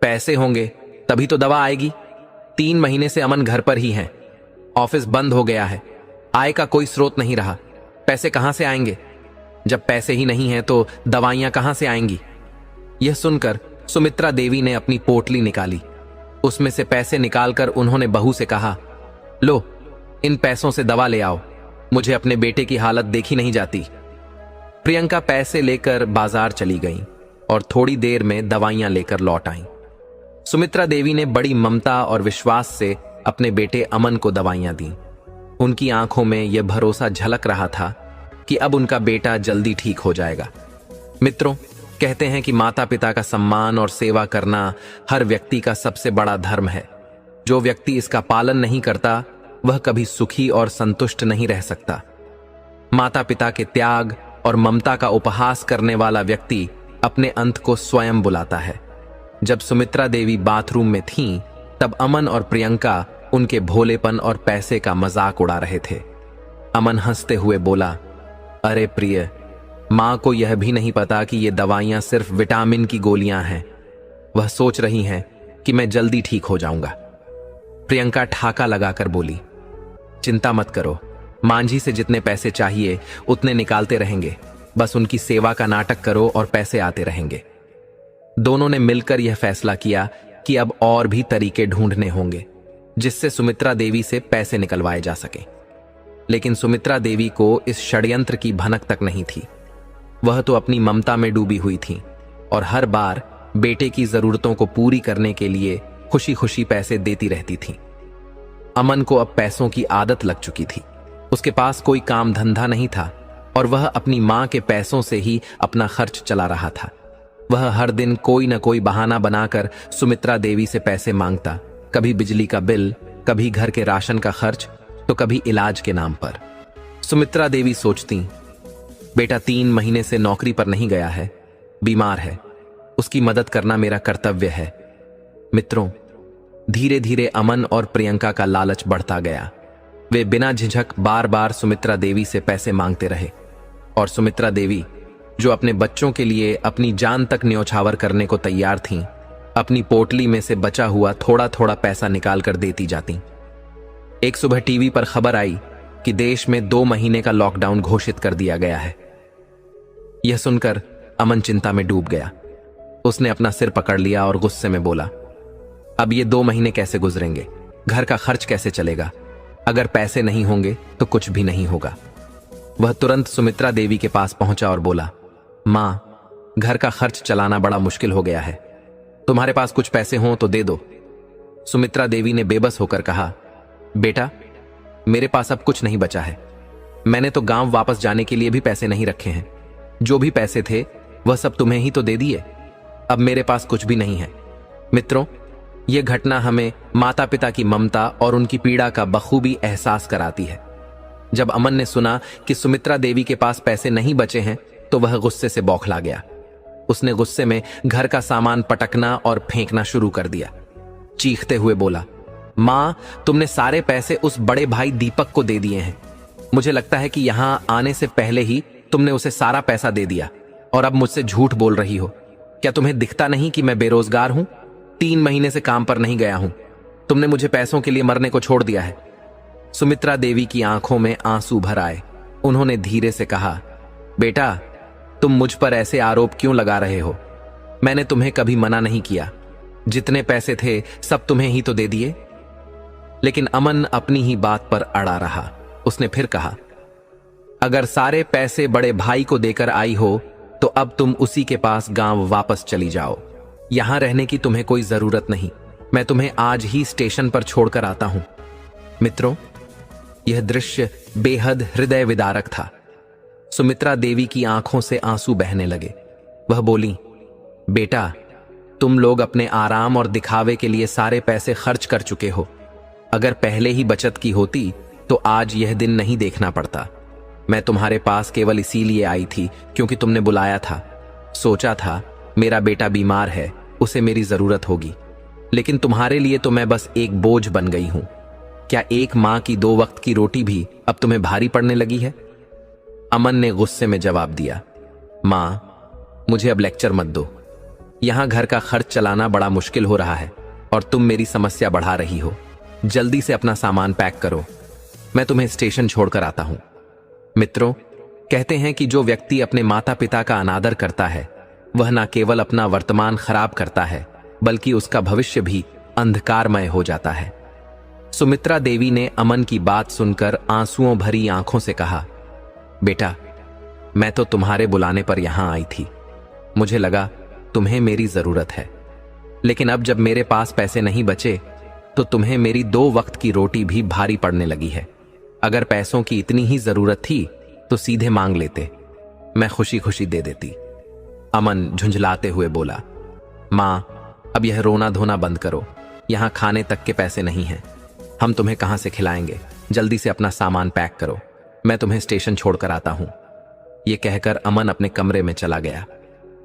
Speaker 2: पैसे होंगे तभी तो दवा आएगी। 3 महीने से अमन घर पर ही हैं, ऑफिस बंद हो गया है, आय का कोई स्रोत नहीं रहा, पैसे कहां से आएंगे? जब पैसे ही नहीं हैं तो दवाइयां कहां से आएंगी? यह सुनकर सुमित्रा देवी ने अपनी पोटली निकाली। उसमें से पैसे निकालकर उन्होंने बहू से कहा, लो, इन पैसों से दवा ले आओ, मुझे अपने बेटे की हालत देखी नहीं जाती। प्रियंका पैसे लेकर बाजार चली गई और थोड़ी देर में दवाइयां लेकर लौट आईं। सुमित्रा देवी ने बड़ी ममता और विश्वास से अपने बेटे अमन को दवाइयां दी। उनकी आंखों में यह भरोसा झलक रहा था कि अब उनका बेटा जल्दी ठीक हो जाएगा। मित्रों, कहते हैं कि माता पिता का सम्मान और सेवा करना हर व्यक्ति का सबसे बड़ा धर्म है। जो व्यक्ति इसका पालन नहीं करता, वह कभी सुखी और संतुष्ट नहीं रह सकता। माता पिता के त्याग और ममता का उपहास करने वाला व्यक्ति अपने अंत को स्वयं बुलाता है। जब सुमित्रा देवी बाथरूम में थीं, तब अमन और प्रियंका उनके भोलेपन और पैसे का मजाक उड़ा रहे थे। अमन हंसते हुए बोला, अरे प्रिय, मां को यह भी नहीं पता कि ये दवाइयां सिर्फ विटामिन की गोलियां हैं। वह सोच रही हैं कि मैं जल्दी ठीक हो जाऊंगा। प्रियंका ठाका लगाकर बोली, चिंता मत करो, मांझी से जितने पैसे चाहिए उतने निकालते रहेंगे, बस उनकी सेवा का नाटक करो और पैसे आते रहेंगे। दोनों ने मिलकर यह फैसला किया कि अब और भी तरीके ढूंढने होंगे जिससे सुमित्रा देवी से पैसे निकलवाए जा सके। लेकिन सुमित्रा देवी को इस षड्यंत्र की भनक तक नहीं थी। वह तो अपनी ममता में डूबी हुई थी और हर बार बेटे की जरूरतों को पूरी करने के लिए खुशी खुशी पैसे देती रहती थी। अमन को अब पैसों की आदत लग चुकी थी। उसके पास कोई काम धंधा नहीं था और वह अपनी मां के पैसों से ही अपना खर्च चला रहा था। वह हर दिन कोई न कोई बहाना बनाकर सुमित्रा देवी से पैसे मांगता, कभी बिजली का बिल, कभी घर के राशन का खर्च, तो कभी इलाज के नाम पर। सुमित्रा देवी सोचती, बेटा 3 महीने से नौकरी पर नहीं गया है, बीमार है, उसकी मदद करना मेरा कर्तव्य है। मित्रों, धीरे धीरे अमन और प्रियंका का लालच बढ़ता गया। वे बिना झिझक बार बार सुमित्रा देवी से पैसे मांगते रहे और सुमित्रा देवी, जो अपने बच्चों के लिए अपनी जान तक न्यौछावर करने को तैयार थीं, अपनी पोटली में से बचा हुआ थोड़ा थोड़ा पैसा निकाल कर देती जाती। एक सुबह टीवी पर खबर आई कि देश में 2 महीने का लॉकडाउन घोषित कर दिया गया है। यह सुनकर अमन चिंता में डूब गया। उसने अपना सिर पकड़ लिया और गुस्से में बोला, अब ये 2 महीने कैसे गुजरेंगे? घर का खर्च कैसे चलेगा? अगर पैसे नहीं होंगे तो कुछ भी नहीं होगा। वह तुरंत सुमित्रा देवी के पास पहुंचा और बोला, मां, घर का खर्च चलाना बड़ा मुश्किल हो गया है, तुम्हारे पास कुछ पैसे हों तो दे दो। सुमित्रा देवी ने बेबस होकर कहा, बेटा, मेरे पास अब कुछ नहीं बचा है। मैंने तो गांव वापस जाने के लिए भी पैसे नहीं रखे हैं। जो भी पैसे थे वह सब तुम्हें ही तो दे दिए। अब मेरे पास कुछ भी नहीं है। मित्रों, यह घटना हमें माता पिता की ममता और उनकी पीड़ा का बखूबी एहसास कराती है। जब अमन ने सुना कि सुमित्रा देवी के पास पैसे नहीं बचे हैं तो वह गुस्से से बौखला गया। उसने गुस्से में घर का सामान पटकना और फेंकना शुरू कर दिया। चीखते हुए बोला, मां, तुमने सारे पैसे उस बड़े भाई दीपक को दे दिए हैं। मुझे लगता है कि यहां आने से पहले ही तुमने उसे सारा पैसा दे दिया और अब मुझसे झूठ बोल रही हो। क्या तुम्हें दिखता नहीं कि मैं बेरोजगार हूं? 3 महीने से काम पर नहीं गया हूं। तुमने मुझे पैसों के लिए मरने को छोड़ दिया है। सुमित्रा देवी की आंखों में आंसू भर आए। उन्होंने धीरे से कहा, बेटा, तुम मुझ पर ऐसे आरोप क्यों लगा रहे हो? मैंने तुम्हें कभी मना नहीं किया। जितने पैसे थे सब तुम्हें ही तो दे दिए। लेकिन अमन अपनी ही बात पर अड़ा रहा। उसने फिर कहा, अगर सारे पैसे बड़े भाई को देकर आई हो तो अब तुम उसी के पास गांव वापस चली जाओ। यहां रहने की तुम्हें कोई जरूरत नहीं। मैं तुम्हें आज ही स्टेशन पर छोड़कर आता हूं। मित्रों, यह दृश्य बेहद हृदय विदारक था। सुमित्रा देवी की आंखों से आंसू बहने लगे। वह बोली, बेटा, तुम लोग अपने आराम और दिखावे के लिए सारे पैसे खर्च कर चुके हो। अगर पहले ही बचत की होती तो आज यह दिन नहीं देखना पड़ता। मैं तुम्हारे पास केवल इसीलिए आई थी क्योंकि तुमने बुलाया था। सोचा था मेरा बेटा बीमार है, उसे मेरी जरूरत होगी, लेकिन तुम्हारे लिए तो मैं बस एक बोझ बन गई हूं। क्या एक मां की 2 वक्त की रोटी भी अब तुम्हें भारी पड़ने लगी है? अमन ने गुस्से में जवाब दिया, मां, मुझे अब लेक्चर मत दो। यहां घर का खर्च चलाना बड़ा मुश्किल हो रहा है और तुम मेरी समस्या बढ़ा रही हो। जल्दी से अपना सामान पैक करो, मैं तुम्हें स्टेशन छोड़कर आता हूं। मित्रों, कहते हैं कि जो व्यक्ति अपने माता पिता का अनादर करता है वह न केवल अपना वर्तमान खराब करता है बल्कि उसका भविष्य भी अंधकारमय हो जाता है। सुमित्रा देवी ने अमन की बात सुनकर आंसुओं भरी आंखों से कहा, बेटा, मैं तो तुम्हारे बुलाने पर यहां आई थी। मुझे लगा तुम्हें मेरी जरूरत है, लेकिन अब जब मेरे पास पैसे नहीं बचे तो तुम्हें मेरी 2 वक्त की रोटी भी भारी पड़ने लगी है। अगर पैसों की इतनी ही जरूरत थी तो सीधे मांग लेते, मैं खुशी खुशी दे देती। अमन झुंझलाते हुए बोला, मां, अब यह रोना धोना बंद करो। यहां खाने तक के पैसे नहीं हैं। हम तुम्हें कहां से खिलाएंगे? जल्दी से अपना सामान पैक करो, मैं तुम्हें स्टेशन छोड़कर आता हूं। यह कहकर अमन अपने कमरे में चला गया,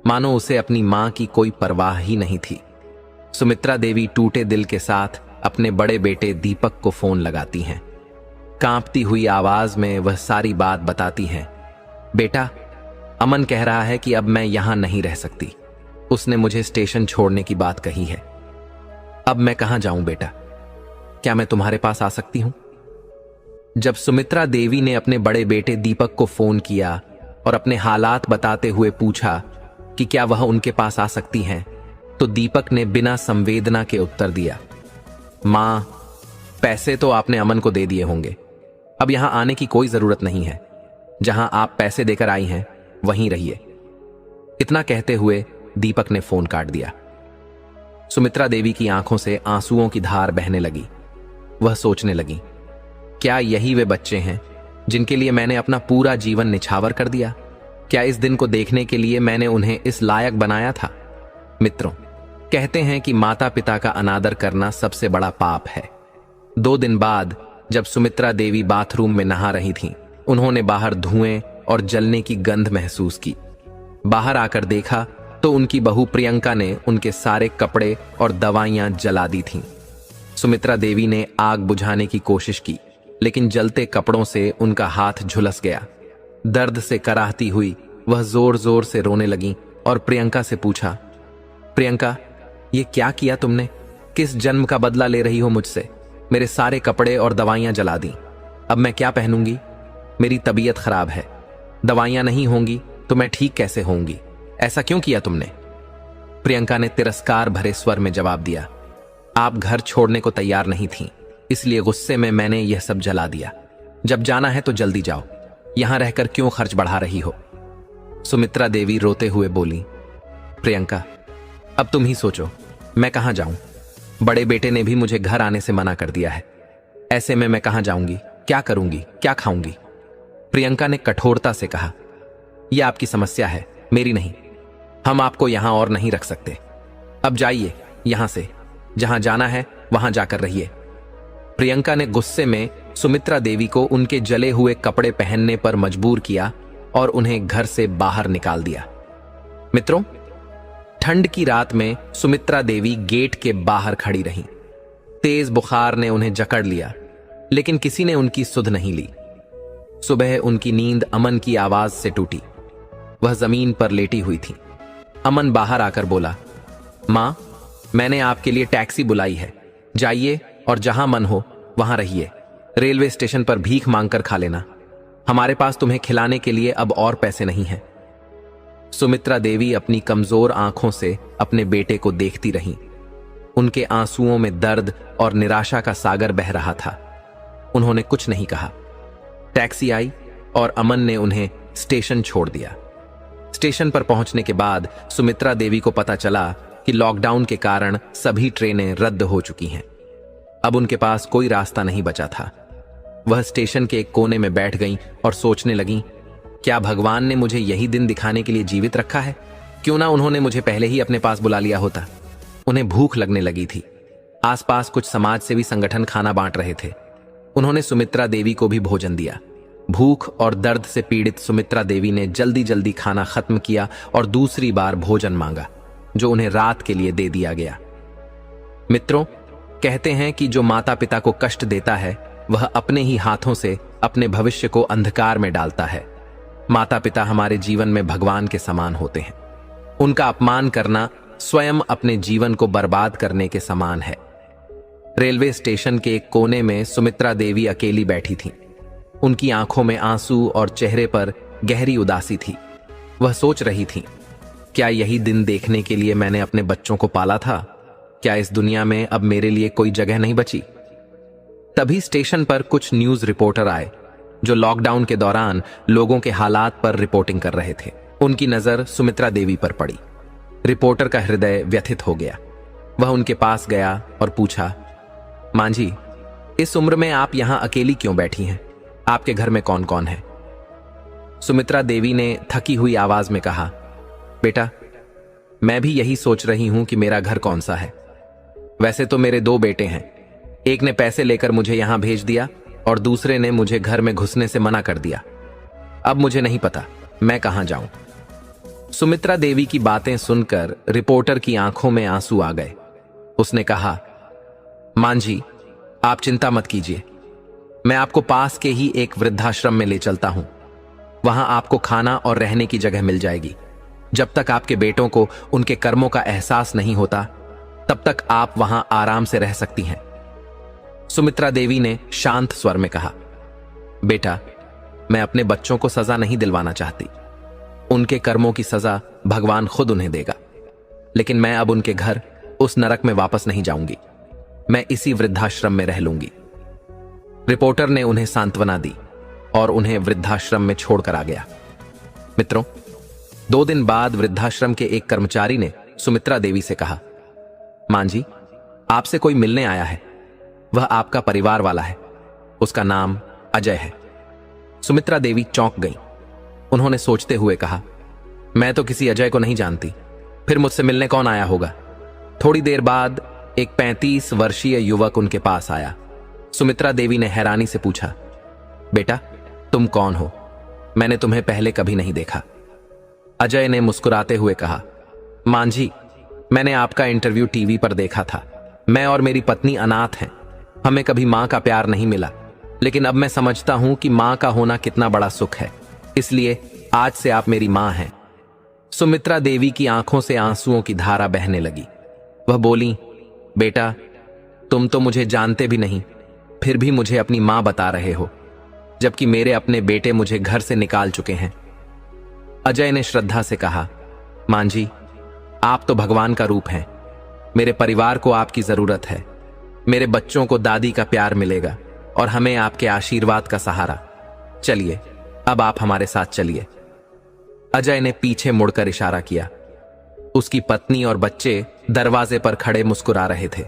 Speaker 2: मानो उसे अपनी मां की कोई परवाह ही नहीं थी। सुमित्रा देवी टूटे दिल के साथ अपने बड़े बेटे दीपक को फोन लगाती हैं। कांपती हुई आवाज में वह सारी बात बताती हैं, बेटा, अमन कह रहा है कि अब मैं यहां नहीं रह सकती। उसने मुझे स्टेशन छोड़ने की बात कही है। अब मैं कहां जाऊं बेटा? क्या मैं तुम्हारे पास आ सकती हूं? जब सुमित्रा देवी ने अपने बड़े बेटे दीपक को फोन किया और अपने हालात बताते हुए पूछा कि क्या वह उनके पास आ सकती हैं, तो दीपक ने बिना संवेदना के उत्तर दिया, मां, पैसे तो आपने अमन को दे दिए होंगे। अब यहां आने की कोई जरूरत नहीं है। जहां आप पैसे देकर आई हैं वहीं रहिए। इतना कहते हुए दीपक ने फोन काट दिया। सुमित्रा देवी की आंखों से आंसुओं की धार बहने लगी। वह सोचने लगी, क्या यही वे बच्चे हैं जिनके लिए मैंने अपना पूरा जीवन निछावर कर दिया? क्या इस दिन को देखने के लिए मैंने उन्हें इस लायक बनाया था? मित्रों, कहते हैं कि माता पिता का अनादर करना सबसे बड़ा पाप है। 2 दिन बाद जब सुमित्रा देवी बाथरूम में नहा रही थीं, उन्होंने बाहर धुएं और जलने की गंध महसूस की। बाहर आकर देखा तो उनकी बहू प्रियंका ने उनके सारे कपड़े और दवाइयां जला दी थीं। सुमित्रा देवी ने आग बुझाने की कोशिश की, लेकिन जलते कपड़ों से उनका हाथ झुलस गया। दर्द से कराहती हुई वह जोर जोर से रोने लगी और प्रियंका से पूछा, प्रियंका, ये क्या किया तुमने? किस जन्म का बदला ले रही हो मुझसे? मेरे सारे कपड़े और दवाइयां जला दी। अब मैं क्या पहनूंगी? मेरी तबीयत खराब है। दवाइयां नहीं होंगी तो मैं ठीक कैसे होऊंगी? ऐसा क्यों किया तुमने? प्रियंका ने तिरस्कार भरे स्वर में जवाब दिया, आप घर छोड़ने को तैयार नहीं थीं, इसलिए गुस्से में मैंने यह सब जला दिया। जब जाना है तो जल्दी जाओ, यहां रहकर क्यों खर्च बढ़ा रही हो? सुमित्रा देवी रोते हुए बोली, प्रियंका, अब तुम ही सोचो, मैं कहां जाऊं? बड़े बेटे ने भी मुझे घर आने से मना कर दिया है। ऐसे में मैं कहां जाऊंगी? क्या करूंगी? क्या खाऊंगी? प्रियंका ने कठोरता से कहा, यह आपकी समस्या है, मेरी नहीं। हम आपको यहां और नहीं रख सकते। अब जाइए यहां से, जहां जाना है वहां जाकर रहिए। प्रियंका ने गुस्से में सुमित्रा देवी को उनके जले हुए कपड़े पहनने पर मजबूर किया और उन्हें घर से बाहर निकाल दिया। मित्रों, ठंड की रात में सुमित्रा देवी गेट के बाहर खड़ी रहीं। तेज बुखार ने उन्हें जकड़ लिया, लेकिन किसी ने उनकी सुध नहीं ली। सुबह उनकी नींद अमन की आवाज से टूटी। वह जमीन पर लेटी हुई थी। अमन बाहर आकर बोला, मां, मैंने आपके लिए टैक्सी बुलाई है, जाइए और जहां मन हो वहां रहिए। रेलवे स्टेशन पर भीख मांगकर खा लेना, हमारे पास तुम्हें खिलाने के लिए अब और पैसे नहीं हैं। सुमित्रा देवी अपनी कमजोर आंखों से अपने बेटे को देखती रहीं। उनके आंसुओं में दर्द और निराशा का सागर बह रहा था। उन्होंने कुछ नहीं कहा। टैक्सी आई और अमन ने उन्हें स्टेशन छोड़ दिया। स्टेशन पर पहुंचने के बाद सुमित्रा देवी को पता चला कि लॉकडाउन के कारण सभी ट्रेनें रद्द हो चुकी हैं। अब उनके पास कोई रास्ता नहीं बचा था। वह स्टेशन के एक कोने में बैठ गईं और सोचने लगीं, क्या भगवान ने मुझे यही दिन दिखाने के लिए जीवित रखा है? क्यों ना उन्होंने मुझे पहले ही अपने पास बुला लिया होता। उन्हें भूख लगने लगी थी। आसपास कुछ समाज सेवी संगठन खाना बांट रहे थे। उन्होंने सुमित्रा देवी को भी भोजन दिया। भूख और दर्द से पीड़ित सुमित्रा देवी ने जल्दी जल्दी खाना खत्म किया और दूसरी बार भोजन मांगा, जो उन्हें रात के लिए दे दिया गया। मित्रों, कहते हैं कि जो माता पिता को कष्ट देता है वह अपने ही हाथों से अपने भविष्य को अंधकार में डालता है। माता पिता हमारे जीवन में भगवान के समान होते हैं। उनका अपमान करना स्वयं अपने जीवन को बर्बाद करने के समान है। रेलवे स्टेशन के एक कोने में सुमित्रा देवी अकेली बैठी थीं। उनकी आंखों में आंसू और चेहरे पर गहरी उदासी थी। वह सोच रही थीं, क्या यही दिन देखने के लिए मैंने अपने बच्चों को पाला था? क्या इस दुनिया में अब मेरे लिए कोई जगह नहीं बची? तभी स्टेशन पर कुछ न्यूज रिपोर्टर आए, जो लॉकडाउन के दौरान लोगों के हालात पर रिपोर्टिंग कर रहे थे। उनकी नजर सुमित्रा देवी पर पड़ी। रिपोर्टर का हृदय व्यथित हो गया। वह उनके पास गया और पूछा, मां जी, इस उम्र में आप यहां अकेली क्यों बैठी हैं? आपके घर में कौन कौन है? सुमित्रा देवी ने थकी हुई आवाज में कहा, बेटा, मैं भी यही सोच रही हूं कि मेरा घर कौन सा है। वैसे तो मेरे 2 बेटे हैं। एक ने पैसे लेकर मुझे यहां भेज दिया और दूसरे ने मुझे घर में घुसने से मना कर दिया। अब मुझे नहीं पता मैं कहां जाऊं। सुमित्रा देवी की बातें सुनकर रिपोर्टर की आंखों में आंसू आ गए। उसने कहा, मां जी, आप चिंता मत कीजिए, मैं आपको पास के ही एक वृद्धाश्रम में ले चलता हूं। वहां आपको खाना और रहने की जगह मिल जाएगी। जब तक आपके बेटों को उनके कर्मों का एहसास नहीं होता, तब तक आप वहां आराम से रह सकती हैं। सुमित्रा देवी ने शांत स्वर में कहा, बेटा, मैं अपने बच्चों को सजा नहीं दिलवाना चाहती। उनके कर्मों की सजा भगवान खुद उन्हें देगा। लेकिन मैं अब उनके घर, उस नरक में वापस नहीं जाऊंगी। मैं इसी वृद्धाश्रम में रह लूंगी। रिपोर्टर ने उन्हें सांत्वना दी और उन्हें वृद्धाश्रम में छोड़कर आ गया। मित्रों, 2 दिन बाद वृद्धाश्रम के एक कर्मचारी ने सुमित्रा देवी से कहा, मां जी, आपसे कोई मिलने आया है। वह आपका परिवार वाला है। उसका नाम अजय है। सुमित्रा देवी चौंक गई। उन्होंने सोचते हुए कहा, मैं तो किसी अजय को नहीं जानती, फिर मुझसे मिलने कौन आया होगा? थोड़ी देर बाद एक 35 वर्षीय युवक उनके पास आया। सुमित्रा देवी ने हैरानी से पूछा, बेटा, तुम कौन हो? मैंने तुम्हें पहले कभी नहीं देखा। अजय ने मुस्कुराते हुए कहा, मांझी, मैंने आपका इंटरव्यू टीवी पर देखा था। मैं और मेरी पत्नी अनाथ हैं। हमें कभी मां का प्यार नहीं मिला, लेकिन अब मैं समझता हूं कि मां का होना कितना बड़ा सुख है। इसलिए आज से आप मेरी मां हैं। सुमित्रा देवी की आंखों से आंसुओं की धारा बहने लगी। वह बोली, बेटा, तुम तो मुझे जानते भी नहीं, फिर भी मुझे अपनी मां बता रहे हो, जबकि मेरे अपने बेटे मुझे घर से निकाल चुके हैं। अजय ने श्रद्धा से कहा, मांझी, आप तो भगवान का रूप हैं। मेरे परिवार को आपकी जरूरत है। मेरे बच्चों को दादी का प्यार मिलेगा और हमें आपके आशीर्वाद का सहारा। चलिए, अब आप हमारे साथ चलिए। अजय ने पीछे मुड़कर इशारा किया। उसकी पत्नी और बच्चे दरवाजे पर खड़े मुस्कुरा रहे थे।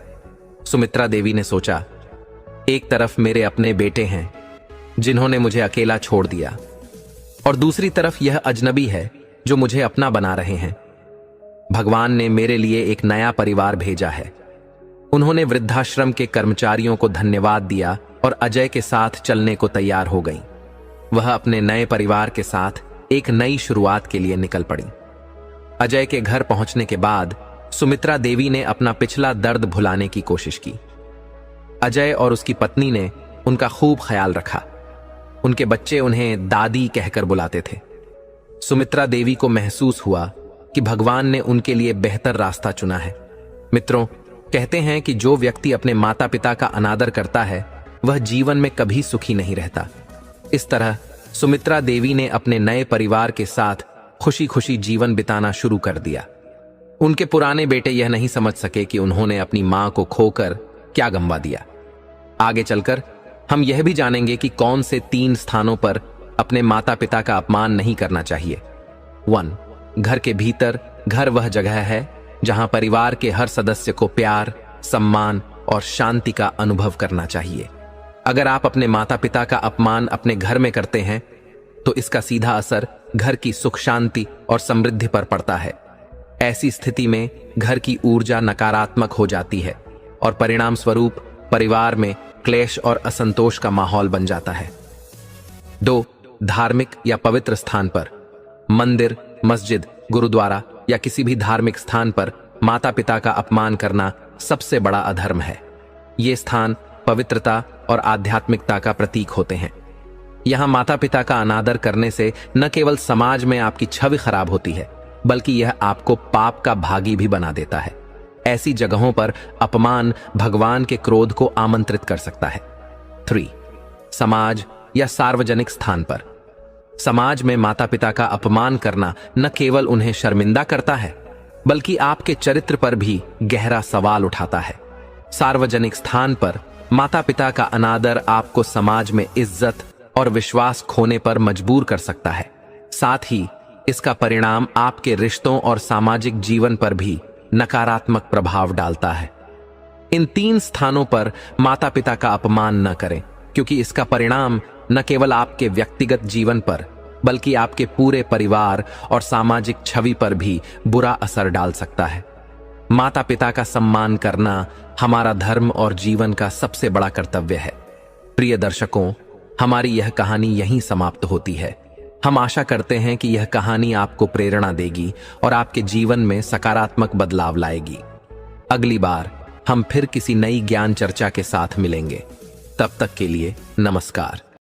Speaker 2: सुमित्रा देवी ने सोचा, एक तरफ मेरे अपने बेटे हैं जिन्होंने मुझे अकेला छोड़ दिया, और दूसरी तरफ यह अजनबी है जो मुझे अपना बना रहे हैं। भगवान ने मेरे लिए एक नया परिवार भेजा है। उन्होंने वृद्धाश्रम के कर्मचारियों को धन्यवाद दिया और अजय के साथ चलने को तैयार हो गई। वह अपने नए परिवार के साथ एक नई शुरुआत के लिए निकल पड़ी। अजय के घर पहुंचने के बाद सुमित्रा देवी ने अपना पिछला दर्द भुलाने की कोशिश की। अजय और उसकी पत्नी ने उनका खूब ख्याल रखा। उनके बच्चे उन्हें दादी कहकर बुलाते थे। सुमित्रा देवी को महसूस हुआ कि भगवान ने उनके लिए बेहतर रास्ता चुना है। मित्रों, कहते हैं कि जो व्यक्ति अपने माता पिता का अनादर करता है वह जीवन में कभी सुखी नहीं रहता। इस तरह सुमित्रा देवी ने अपने नए परिवार के साथ खुशी खुशी जीवन बिताना शुरू कर दिया। उनके पुराने बेटे यह नहीं समझ सके कि उन्होंने अपनी मां को खोकर क्या गंवा दिया। आगे चलकर हम यह भी जानेंगे कि कौन से 3 स्थानों पर अपने माता पिता का अपमान नहीं करना चाहिए। 1. घर के भीतर। घर वह जगह है जहां परिवार के हर सदस्य को प्यार, सम्मान और शांति का अनुभव करना चाहिए। अगर आप अपने माता पिता का अपमान अपने घर में करते हैं तो इसका सीधा असर घर की सुख शांति और समृद्धि पर पड़ता है। ऐसी स्थिति में घर की ऊर्जा नकारात्मक हो जाती है और परिणाम स्वरूप परिवार में क्लेश और असंतोष का माहौल बन जाता है। 2. धार्मिक या पवित्र स्थान पर। मंदिर, मस्जिद, गुरुद्वारा या किसी भी धार्मिक स्थान पर माता पिता का अपमान करना सबसे बड़ा अधर्म है। ये स्थान पवित्रता और आध्यात्मिकता का प्रतीक होते हैं। यहां माता पिता का अनादर करने से न केवल समाज में आपकी छवि खराब होती है, बल्कि यह आपको पाप का भागी भी बना देता है। ऐसी जगहों पर अपमान भगवान के क्रोध को आमंत्रित कर सकता है। 3. समाज या सार्वजनिक स्थान पर। समाज में माता पिता का अपमान करना न केवल उन्हें शर्मिंदा करता है, बल्कि आपके चरित्र पर भी गहरा सवाल उठाता है। सार्वजनिक स्थान पर माता पिता का अनादर आपको समाज में इज्जत और विश्वास खोने पर मजबूर कर सकता है। साथ ही इसका परिणाम आपके रिश्तों और सामाजिक जीवन पर भी नकारात्मक प्रभाव डालता है। इन 3 स्थानों पर माता पिता का अपमान न करें, क्योंकि इसका परिणाम न केवल आपके व्यक्तिगत जीवन पर, बल्कि आपके पूरे परिवार और सामाजिक छवि पर भी बुरा असर डाल सकता है। माता पिता का सम्मान करना हमारा धर्म और जीवन का सबसे बड़ा कर्तव्य है। प्रिय दर्शकों, हमारी यह कहानी यहीं समाप्त होती है। हम आशा करते हैं कि यह कहानी आपको प्रेरणा देगी और आपके जीवन में सकारात्मक बदलाव लाएगी। अगली बार हम फिर किसी नई ज्ञान चर्चा के साथ मिलेंगे। तब तक के लिए नमस्कार।